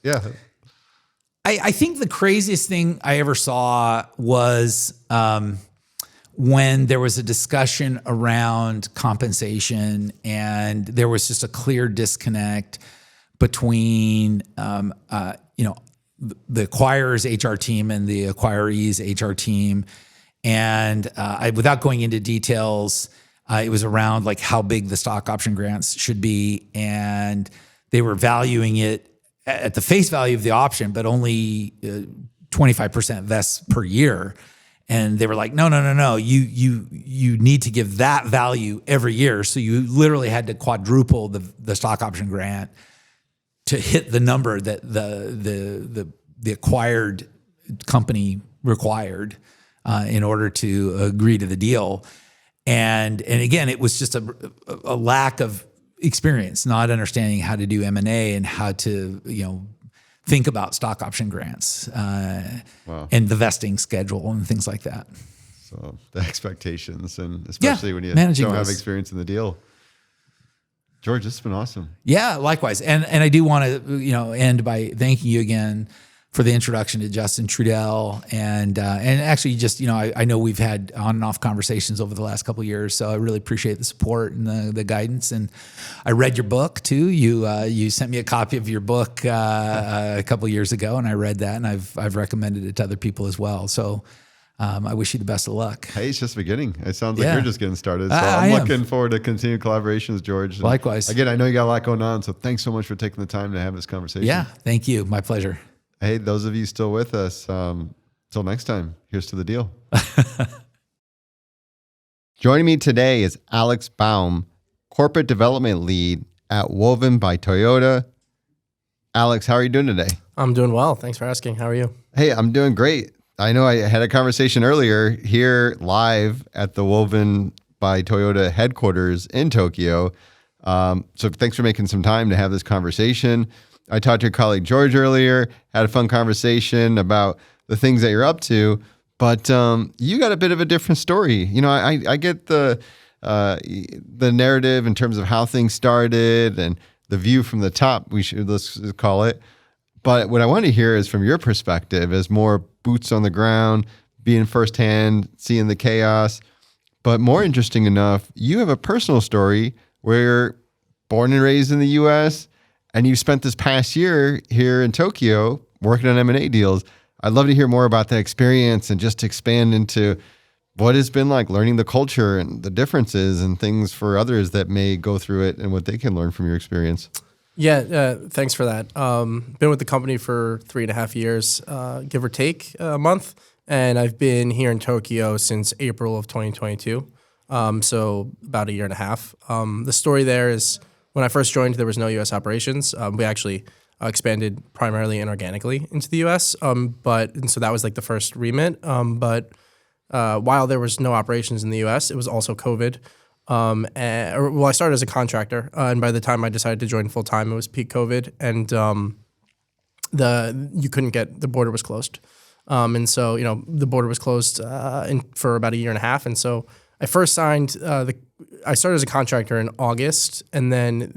Yeah. I think the craziest thing I ever saw was when there was a discussion around compensation, and there was just a clear disconnect between the acquirer's HR team and the acquiree's HR team. And without going into details, it was around like how big the stock option grants should be. And they were valuing it at the face value of the option, but only 25% vests per year. And they were like, no, you need to give that value every year. So you literally had to quadruple the stock option grant to hit the number that the acquired company required in order to agree to the deal. And again, it was just a lack of experience, not understanding how to do M&A and how to think about stock option grants and the vesting schedule and things like that. So the expectations, and especially when you don't have experience in the deal. George, this has been awesome. Yeah, likewise. And I do want to, end by thanking you again for the introduction to Justin Trudell. And actually just, I know we've had on and off conversations over the last couple of years. So I really appreciate the support and the guidance. And I read your book too. You sent me a copy of your book a couple of years ago, and I read that, and I've recommended it to other people as well. So I wish you the best of luck. Hey, it's just beginning. It sounds like you're just getting started. So I'm looking forward to continued collaborations, George. And likewise. Again, I know you got a lot going on, so thanks so much for taking the time to have this conversation. Yeah, thank you. My pleasure. Hey, those of you still with us, till next time, here's to the deal. Joining me today is Alex Baum, Corporate Development Lead at Woven by Toyota. Alex, how are you doing today? I'm doing well. Thanks for asking. How are you? Hey, I'm doing great. I know I had a conversation earlier here live at the Woven by Toyota headquarters in Tokyo. So thanks for making some time to have this conversation. I talked to your colleague George earlier, had a fun conversation about the things that you're up to, but you got a bit of a different story. I get the narrative in terms of how things started and the view from the top, let's call it. But what I want to hear is from your perspective as more boots on the ground, being firsthand, seeing the chaos. But more interesting enough, you have a personal story where you're born and raised in the U.S., And you spent this past year here in Tokyo working on M&A deals. I'd love to hear more about that experience and just expand into what it's been like learning the culture and the differences and things for others that may go through it and what they can learn from your experience. Yeah, thanks for that. Been with the company for 3.5 years, give or take a month. And I've been here in Tokyo since April of 2022. So about a year and a half. The story there is when I first joined, there was no U.S. operations. We actually expanded primarily inorganically into the U.S. And so that was like the first remit. But while there was no operations in the U.S., it was also COVID. I started as a contractor, and by the time I decided to join full time, it was peak COVID, and you couldn't get, the border was closed, and so the border was closed for about a year and a half, and so I first signed I started as a contractor in August, and then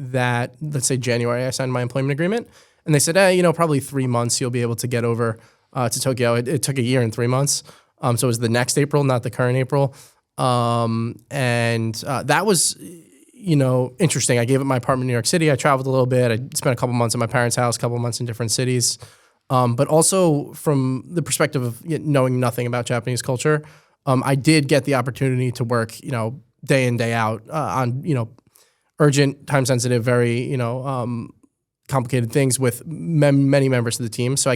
let's say January, I signed my employment agreement, and they said, probably 3 months you'll be able to get over to Tokyo. It took a year and 3 months, so it was the next April, not the current April. That was, interesting. I gave up my apartment in New York City. I traveled a little bit. I spent a couple months at my parents' house, a couple months in different cities. But also from the perspective of knowing nothing about Japanese culture, I did get the opportunity to work, day in, day out, on, urgent, time sensitive, very, complicated things with many members of the team. So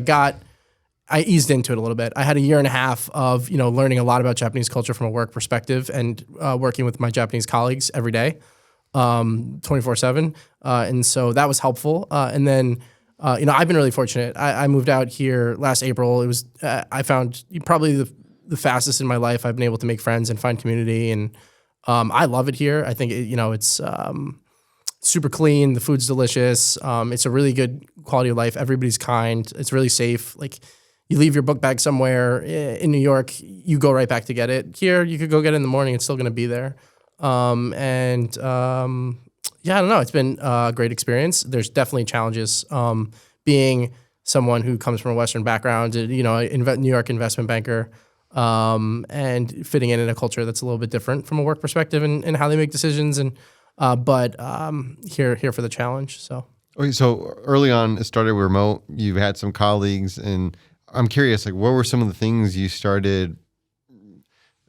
I eased into it a little bit. I had a year and a half of, learning a lot about Japanese culture from a work perspective and working with my Japanese colleagues every day, 24/7. And so that was helpful. And then, I've been really fortunate. I moved out here last April. It was, I found probably the fastest in my life. I've been able to make friends and find community. And I love it here. I think, it's super clean. The food's delicious. It's a really good quality of life. Everybody's kind. It's really safe. Like, you leave your book bag somewhere in New York, you go right back to get it. Here, you could go get it in the morning. It's still going to be there. I don't know. It's been a great experience. There's definitely challenges. Being someone who comes from a Western background, New York investment banker, and fitting in a culture that's a little bit different from a work perspective and how they make decisions. But here for the challenge. So. Okay, so early on, it started remote. You had some colleagues, and I'm curious, what were some of the things you started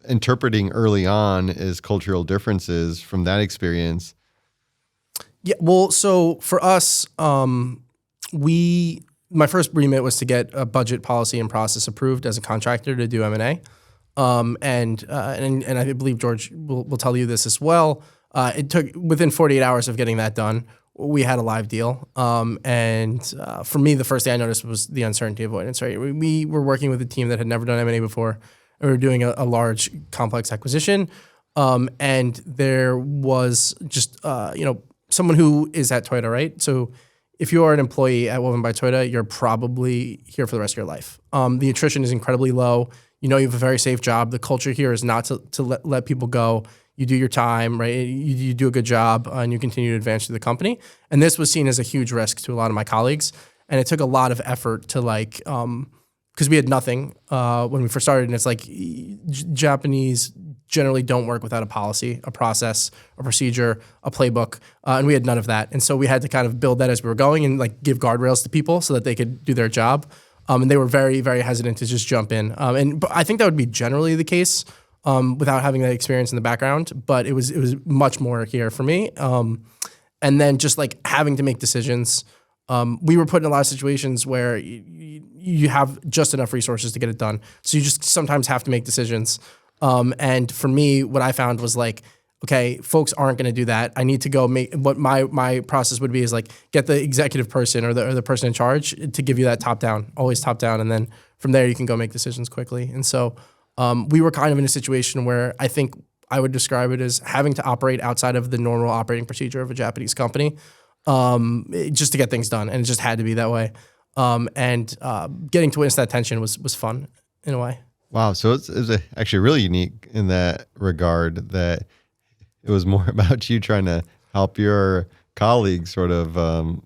interpreting early on as cultural differences from that experience? Yeah, well, so for us, my first remit was to get a budget policy and process approved as a contractor to do M&A. And I believe George will tell you this as well. It took within 48 hours of getting that done, we had a live deal. For me, the first thing I noticed was the uncertainty avoidance, right? We were working with a team that had never done M&A before. We were doing a large, complex acquisition. And there was just, someone who is at Toyota, right? So if you are an employee at Woven by Toyota, you're probably here for the rest of your life. The attrition is incredibly low. You have a very safe job. The culture here is not to let people go. You do your time, right? You do a good job, and you continue to advance through the company. And this was seen as a huge risk to a lot of my colleagues. And it took a lot of effort to because we had nothing when we first started. And it's like Japanese generally don't work without a policy, a process, a procedure, a playbook. And we had none of that. And so we had to kind of build that as we were going and give guardrails to people so that they could do their job. And they were very, very hesitant to just jump in. But I think that would be generally the case without having that experience in the background. But it was much more here for me. And then just having to make decisions. We were put in a lot of situations where you have just enough resources to get it done. So you just sometimes have to make decisions. And for me, what I found was okay, folks aren't going to do that. I need to go make what my process would be is get the executive person or the person in charge to give you that top down, always top down. And then from there, you can go make decisions quickly. And so we were kind of in a situation where I think I would describe it as having to operate outside of the normal operating procedure of a Japanese company just to get things done. And it just had to be that way. Getting to witness that tension was fun in a way. Wow. So it's actually really unique in that regard that it was more about you trying to help your colleagues sort of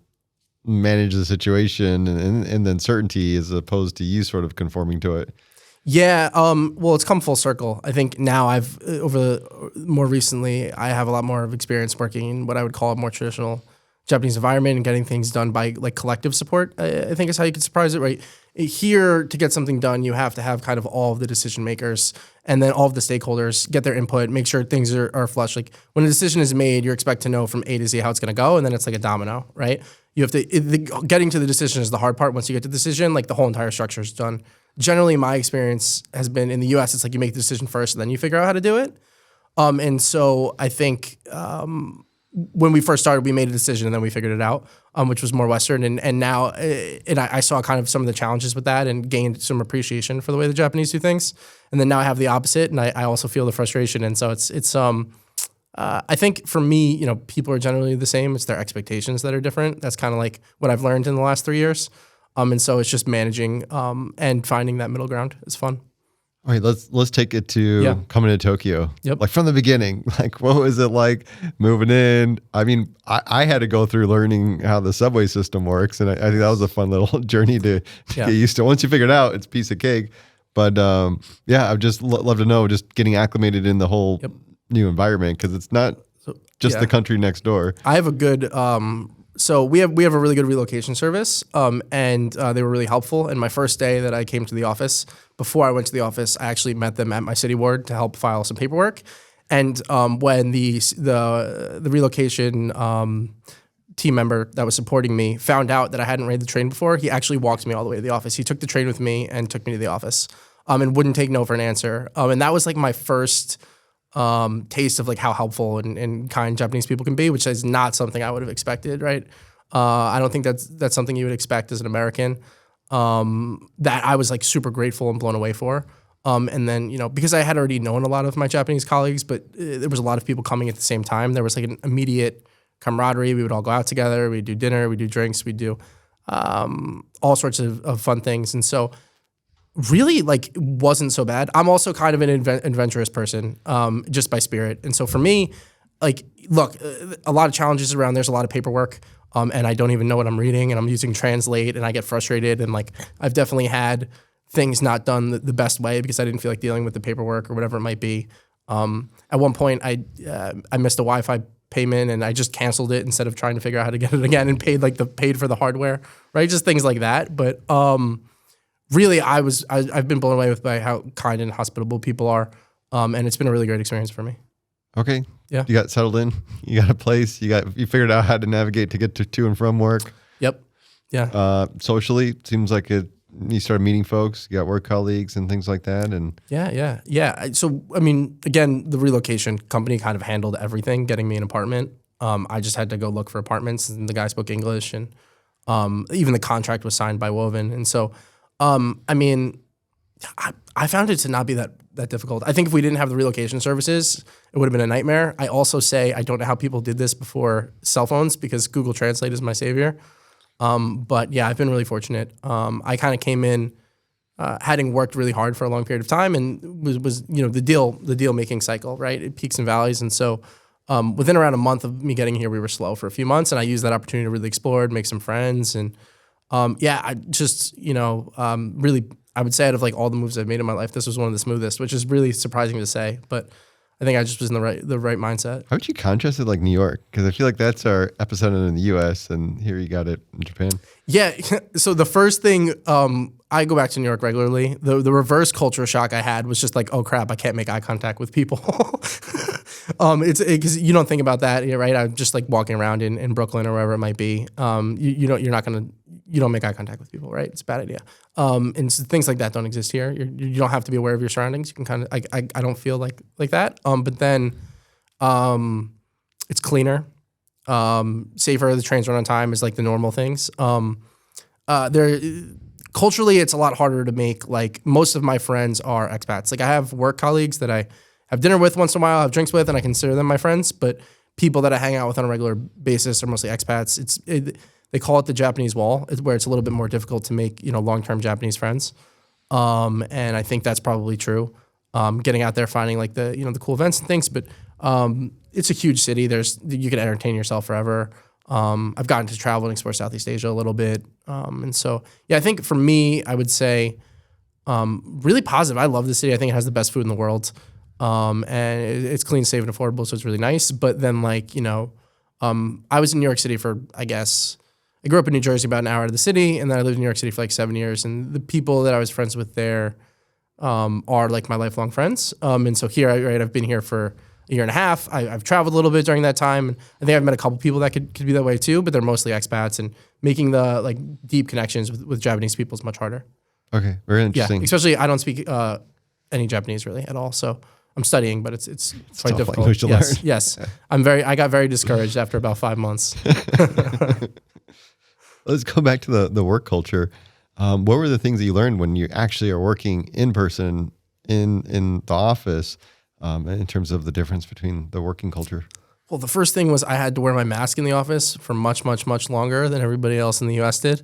manage the situation and the uncertainty as opposed to you sort of conforming to it. Yeah. Well, it's come full circle. I think now more recently, I have a lot more of experience working in what I would call a more traditional Japanese environment and getting things done by like collective support, I think is how you could surprise it, right? Here, to get something done, you have to have kind of all of the decision makers and then all of the stakeholders get their input, make sure things are flush. Like when a decision is made, you expect to know from A to Z how it's going to go, and then it's like a domino, right? You have to, getting to the decision is the hard part. Once you get to the decision, like the whole entire structure is done. Generally, my experience has been in the US, it's like you make the decision first and then you figure out how to do it. And so I think when we first started, we made a decision and then we figured it out, which was more Western. And now I saw kind of some of the challenges with that and gained some appreciation for the way the Japanese do things. And then now I have the opposite, and I also feel the frustration. And so it's I think for me, you know, people are generally the same. It's their expectations that are different. That's kind of like what I've learned in the last 3 years. And so it's just managing and finding that middle ground is fun. All right, let's take it to coming to Tokyo. Yep. Like from the beginning, like what was it like moving in? I mean, I had to go through learning how the subway system works, and I think that was a fun little journey to get used to. Once you figure it out, it's a piece of cake. But I'd just love to know, just getting acclimated in the whole new environment, because it's not just the country next door. I have a good so we have a really good relocation service, and they were really helpful. And my first day that I came to the office, before I went to the office, I actually met them at my city ward to help file some paperwork. And when the relocation team member that was supporting me found out that I hadn't ridden the train before, he actually walked me all the way to the office. He took the train with me and took me to the office, and wouldn't take no for an answer. And that was like my first taste of like how helpful and kind Japanese people can be, which is not something I would have expected, right? I don't think that's something you would expect as an American. That I was like super grateful and blown away for. And then, you know, because I had already known a lot of my Japanese colleagues, but there was a lot of people coming at the same time. There was like an immediate camaraderie. We would all go out together. We'd do dinner. We'd do drinks. We'd do all sorts of fun things. And so really, like, it wasn't so bad. I'm also kind of an adventurous person, just by spirit. And so for me, like, look, a lot of challenges around. There's a lot of paperwork, and I don't even know what I'm reading, and I'm using Translate, and I get frustrated. And like, I've definitely had things not done the best way because I didn't feel like dealing with the paperwork or whatever it might be. At one point, I missed a Wi-Fi payment, and I just canceled it instead of trying to figure out how to get it again, and paid for the hardware, right? Just things like that. But really, I've been blown away by how kind and hospitable people are, and it's been a really great experience for me. Okay. Yeah. You got settled in. You got a place. You figured out how to navigate to get to and from work. Yep. Yeah. Socially, it seems like you started meeting folks. You got work colleagues and things like that. And yeah. So I mean, again, the relocation company kind of handled everything, getting me an apartment. I just had to go look for apartments, and the guy spoke English, and even the contract was signed by Woven, and so. I mean, I found it to not be that difficult. I think if we didn't have the relocation services, it would have been a nightmare. I also say I don't know how people did this before cell phones, because Google Translate is my savior. But yeah, I've been really fortunate. I kind of came in having worked really hard for a long period of time, and was you know the deal making cycle, right? It peaks and valleys, and so within around a month of me getting here, we were slow for a few months, and I used that opportunity to really explore, make some friends, and. I just, really, I would say out of like all the moves I've made in my life, this was one of the smoothest, which is really surprising to say, but I think I just was in the right mindset. How would you contrast it like New York? Because I feel like that's our epicenter in the U.S. and here you got it in Japan. Yeah. So the first thing, I go back to New York regularly. The reverse culture shock I had was just like, oh crap, I can't make eye contact with people. It's because you don't think about that, right? I'm just like walking around in Brooklyn or wherever it might be. You don't make eye contact with people, right? It's a bad idea. And so things like that don't exist here. You don't have to be aware of your surroundings. You can kind of, I don't feel like that. But then it's cleaner, safer. The trains run on time is like the normal things. Culturally, it's a lot harder to make, like, most of my friends are expats. Like, I have work colleagues that I have dinner with once in a while, have drinks with, and I consider them my friends. But people that I hang out with on a regular basis are mostly expats. They call it the Japanese wall, where it's a little bit more difficult to make, long-term Japanese friends. And I think that's probably true. Getting out there, finding like the cool events and things, but it's a huge city. You can entertain yourself forever. I've gotten to travel and explore Southeast Asia a little bit. And so, yeah, I think for me, I would say really positive. I love the city. I think it has the best food in the world. And it's clean, safe, and affordable, so it's really nice. But then, I was in New York City for, I guess, I grew up in New Jersey, about an hour out of the city, and then I lived in New York City for like 7 years. And the people that I was friends with there are like my lifelong friends. And so here, right, I've been here for a year and a half. I've traveled a little bit during that time. And I think I've met a couple people that could be that way too, but they're mostly expats, and making the like deep connections with Japanese people is much harder. Okay, very Yeah, interesting. especially I don't speak any Japanese really at all. So I'm studying, but it's quite tough difficult. language to yes, learn. yes. I got very discouraged after about 5 months. Let's go back to the work culture. What were the things that you learned when you actually are working in person in the office, in terms of the difference between the working culture? Well, the first thing was I had to wear my mask in the office for much, much, much longer than everybody else in the U.S. did.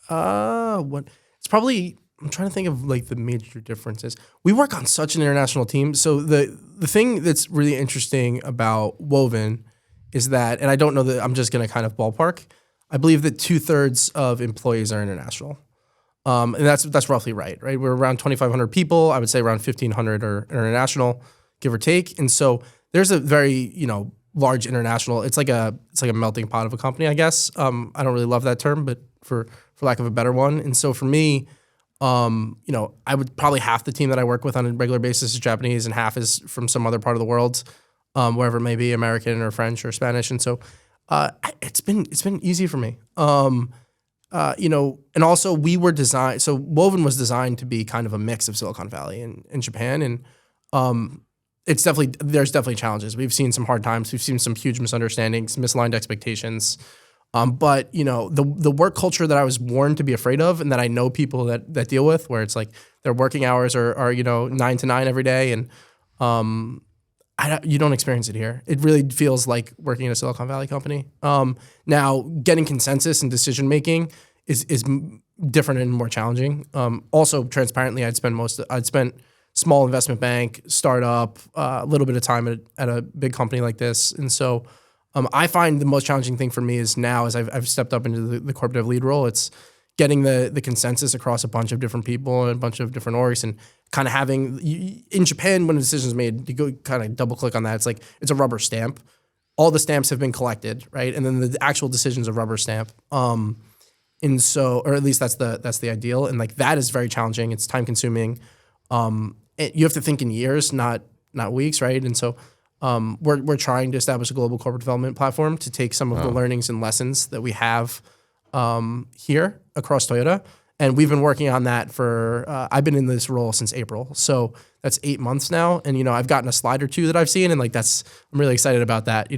It's probably, I'm trying to think of like the major differences. We work on such an international team. So the thing that's really interesting about Woven is that, and I don't know that, I'm just going to kind of ballpark, I believe that 2/3 of employees are international. And that's roughly right? We're around 2,500 people. I would say around 1,500 are international, give or take. And so there's a very, large international, it's like a melting pot of a company, I guess. I don't really love that term, but for lack of a better one. And so for me, I would probably half the team that I work with on a regular basis is Japanese and half is from some other part of the world, wherever it may be, American or French or Spanish. And so it's been easy for me. And also we were designed, so Woven was designed to be kind of a mix of Silicon Valley and Japan. And there's definitely challenges. We've seen some hard times. We've seen some huge misunderstandings, misaligned expectations. But the work culture that I was warned to be afraid of, and that I know people that deal with, where it's like their working hours are 9 to 9 every day, and you don't experience it here. It really feels like working in a Silicon Valley company. Now, getting consensus and decision making is different and more challenging. Also, transparently, I'd spent small investment bank, startup, a little bit of time at a big company like this, and so. I find the most challenging thing for me is now, as I've stepped up into the corporate dev lead role, it's getting the consensus across a bunch of different people and a bunch of different orgs, and kind of having, in Japan, when a decision is made, you go kind of double click on that. It's like, it's a rubber stamp. All the stamps have been collected, right? And then the actual decision's a rubber stamp. And so, or at least that's the ideal. And like, that is very challenging. It's time consuming. You have to think in years, not weeks, right? And so, we're trying to establish a global corporate development platform to take some of the learnings and lessons that we have here across Toyota. And we've been working on that for, I've been in this role since April. So that's 8 months now. And, I've gotten a slide or two that I've seen, and like, I'm really excited about that,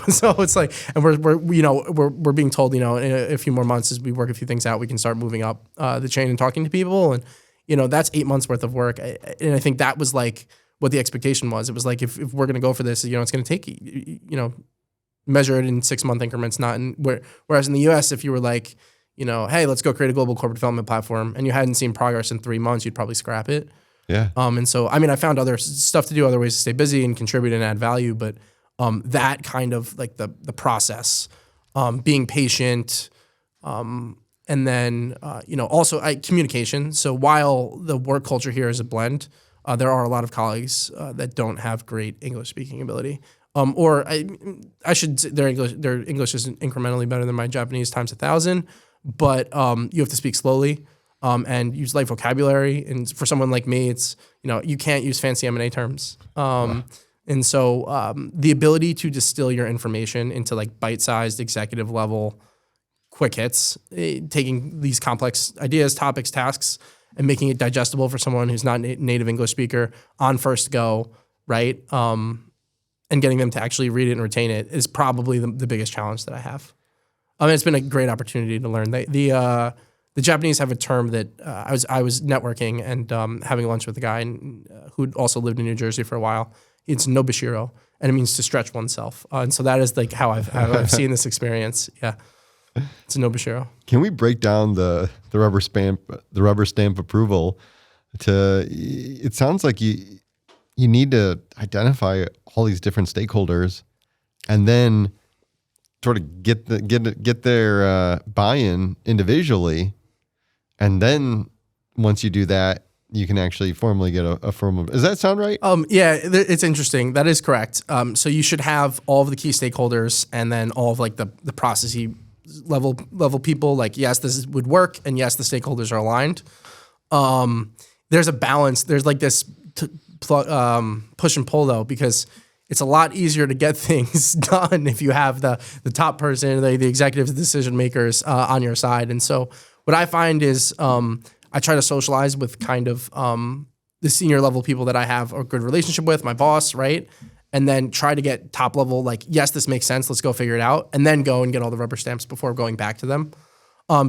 So it's like, and we're being told, in a few more months, as we work a few things out, we can start moving up the chain and talking to people. And, that's 8 months worth of work. And I think that was like, what the expectation was. It was like, if we're going to go for this, it's going to take, measure it in 6-month increments, not in whereas in the US, if you were like, hey, let's go create a global corporate development platform, and you hadn't seen progress in 3 months, you'd probably scrap it. Yeah. And so, I found other stuff to do, other ways to stay busy and contribute and add value. But that kind of like the process, being patient, and then, also communication. So while the work culture here is a blend, there are a lot of colleagues that don't have great English speaking ability, or I should say their English is incrementally better than my Japanese times 1,000. But you have to speak slowly and use light vocabulary. And for someone like me, it's you can't use fancy M&A terms. And so the ability to distill your information into like bite-sized executive level quick hits, taking these complex ideas, topics, tasks, and making it digestible for someone who's not a native English speaker on first go, right? And getting them to actually read it and retain it is probably the biggest challenge that I have. It's been a great opportunity to learn. The Japanese have a term that I was networking and having lunch with a guy who'd also lived in New Jersey for a while. It's nobishiro, and it means to stretch oneself. And so that is like how I've seen this experience. Yeah. It's a nobishiro. Can we break down the rubber stamp approval to? It sounds like you need to identify all these different stakeholders, and then sort of get their buy-in individually, and then once you do that, you can actually formally get a formal. Does that sound right? Yeah, it's interesting. That is correct. So you should have all of the key stakeholders and then all of like the processy level people. Like, yes, this would work, and yes, the stakeholders are aligned. There's a balance. There's like this push and pull though, because it's a lot easier to get things done if you have the top person, the executives, the decision makers on your side. And so what I find is I try to socialize with kind of the senior level people that I have a good relationship with, my boss, right? And then try to get top level, like, yes, this makes sense. Let's go figure it out. And then go and get all the rubber stamps before going back to them.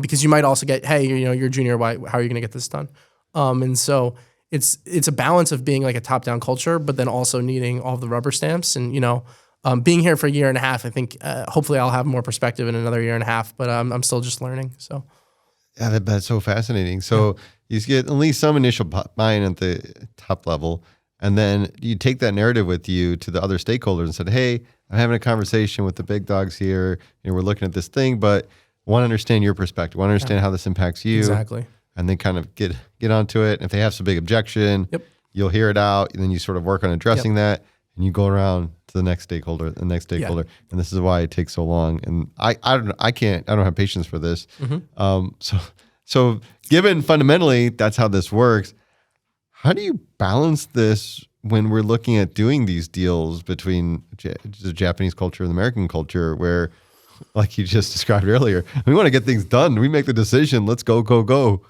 Because you might also get, hey, you're junior. How are you going to get this done? And so it's a balance of being like a top-down culture, but then also needing all of the rubber stamps. And, being here for a year and a half, I think hopefully I'll have more perspective in another year and a half, but I'm still just learning. So. Yeah, that's so fascinating. So you get at least some initial buy-in at the top level, and then you take that narrative with you to the other stakeholders and said, hey, I'm having a conversation with the big dogs here. We're looking at this thing, but want to understand your perspective, want to understand how this impacts you. Exactly. And then kind of get onto it. If they have some big objection, you'll hear it out, and then you sort of work on addressing that, and you go around to the next stakeholder, and this is why it takes so long. And I don't have patience for this. So given fundamentally that's how this works, how do you balance this when we're looking at doing these deals between the Japanese culture and the American culture, where, like you just described earlier, we want to get things done. We make the decision. Let's go.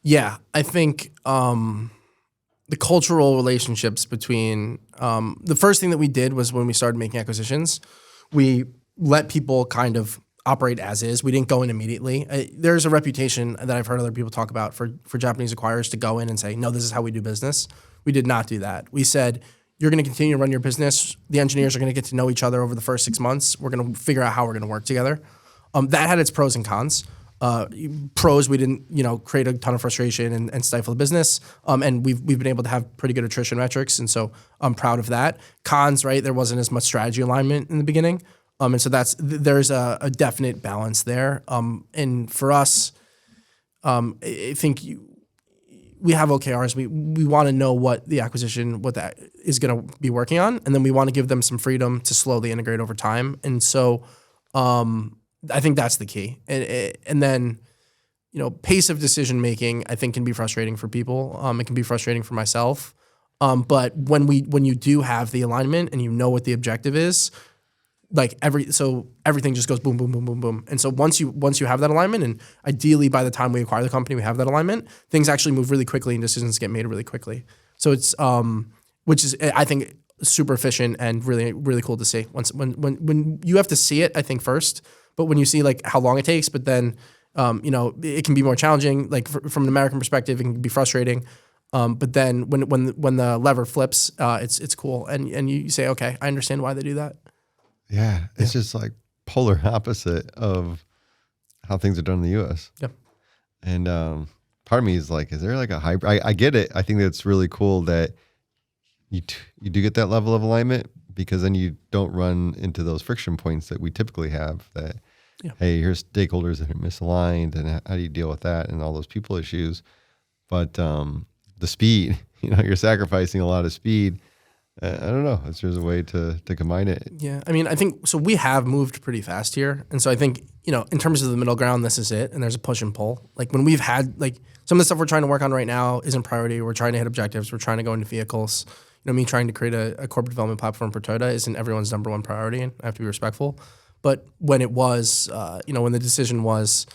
Yeah, I think the cultural relationships between the first thing that we did was when we started making acquisitions, we let people kind of operate as is. We didn't go in immediately. There's a reputation that I've heard other people talk about for Japanese acquirers to go in and say, no, this is how we do business. We did not do that. We said, you're going to continue to run your business. The engineers are going to get to know each other over the first 6 months. We're going to figure out how we're going to work together. That had its pros and cons. Pros, we didn't, create a ton of frustration and stifle the business. And we've been able to have pretty good attrition metrics. And so I'm proud of that. Cons, right? There wasn't as much strategy alignment in the beginning. And so there's a definite balance there. And for us, I think we have OKRs. We want to know what that is going to be working on. And then we want to give them some freedom to slowly integrate over time. And so, I think that's the key. And then, pace of decision making, I think, can be frustrating for people. It can be frustrating for myself. But when you do have the alignment and you know what the objective is, everything just goes boom, boom, boom, boom, boom. And so once you have that alignment, and ideally by the time we acquire the company, we have that alignment, things actually move really quickly and decisions get made really quickly. So it's which is, I think, super efficient and really, really cool to see. When you have to see it, I think, first. But when you see like how long it takes, but then, it can be more challenging. Like from an American perspective, it can be frustrating. But then when the lever flips, it's cool. And you say, okay, I understand why they do that. Yeah. It's just like polar opposite of how things are done in the U.S. Yep. And part of me is like, is there like a hybrid? I get it. I think that's really cool that you do get that level of alignment, because then you don't run into those friction points that we typically have that, hey, here's stakeholders that are misaligned, and how do you deal with that and all those people issues. But the speed, you're sacrificing a lot of speed. I don't know. There's a way to combine it. Yeah. I mean, I think, so we have moved pretty fast here. And so I think, in terms of the middle ground, this is it. And there's a push and pull. Like when we've had, like some of the stuff we're trying to work on right now isn't priority. We're trying to hit objectives. We're trying to go into vehicles. Me trying to create a corporate development platform for Toyota isn't everyone's number one priority, and I have to be respectful. But when it was, when the decision was,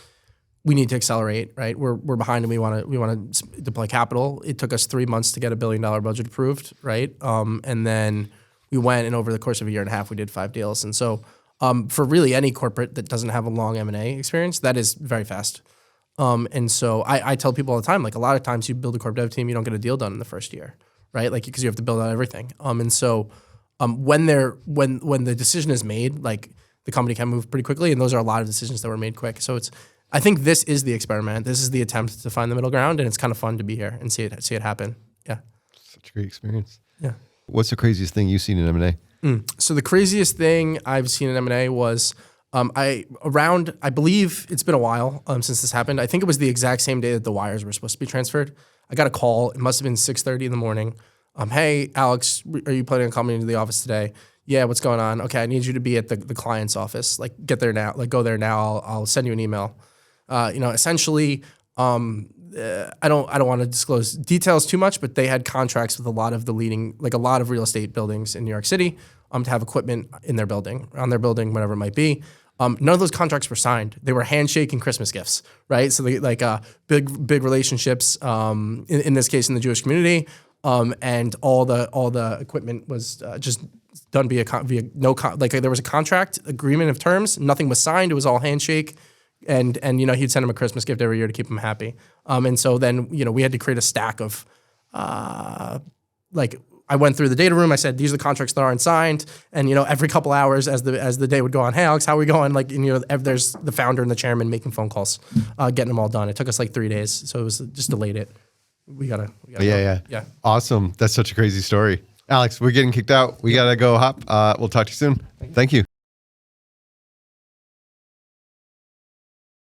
we need to accelerate, right? We're behind, and we want to deploy capital. It took us 3 months to get $1 billion budget approved, right? And then we went, and over the course of a year and a half, we did 5 deals. And so, for really any corporate that doesn't have a long M&A experience, that is very fast. And so I tell people all the time, like a lot of times you build a corp dev team, you don't get a deal done in the first year. Right, like because you have to build out everything. And so, when the decision is made, like the company can move pretty quickly, and those are a lot of decisions that were made quick. So I think this is the experiment. This is the attempt to find the middle ground, and it's kind of fun to be here and see it happen. Yeah, such a great experience. Yeah. What's the craziest thing you've seen in M&A? So the craziest thing I've seen in M&A was I believe it's been a while since this happened. I think it was the exact same day that the wires were supposed to be transferred. I got a call. It must have been 6:30 in the morning. Hey, Alex, are you planning on coming into the office today? Yeah, what's going on? Okay, I need you to be at the client's office. Like, get there now. Like, go there now. I'll send you an email. Essentially, I don't want to disclose details too much, but they had contracts with a lot of real estate buildings in New York City to have equipment in their building, on their building, whatever it might be. None of those contracts were signed. They were handshake and Christmas gifts, right? So they big relationships. In this case, in the Jewish community, and all the equipment was just done there was a contract agreement of terms. Nothing was signed. It was all handshake. And he'd send him a Christmas gift every year to keep him happy. And so then, we had to create a stack of, I went through the data room. I said, these are the contracts that aren't signed. And, every couple hours as the day would go on, hey, Alex, how are we going? There's the founder and the chairman making phone calls, getting them all done. It took us 3 days. So it was just delayed it. We gotta Yeah. Awesome. That's such a crazy story. Alex, we're getting kicked out. We got to go hop. We'll talk to you soon. Thank you.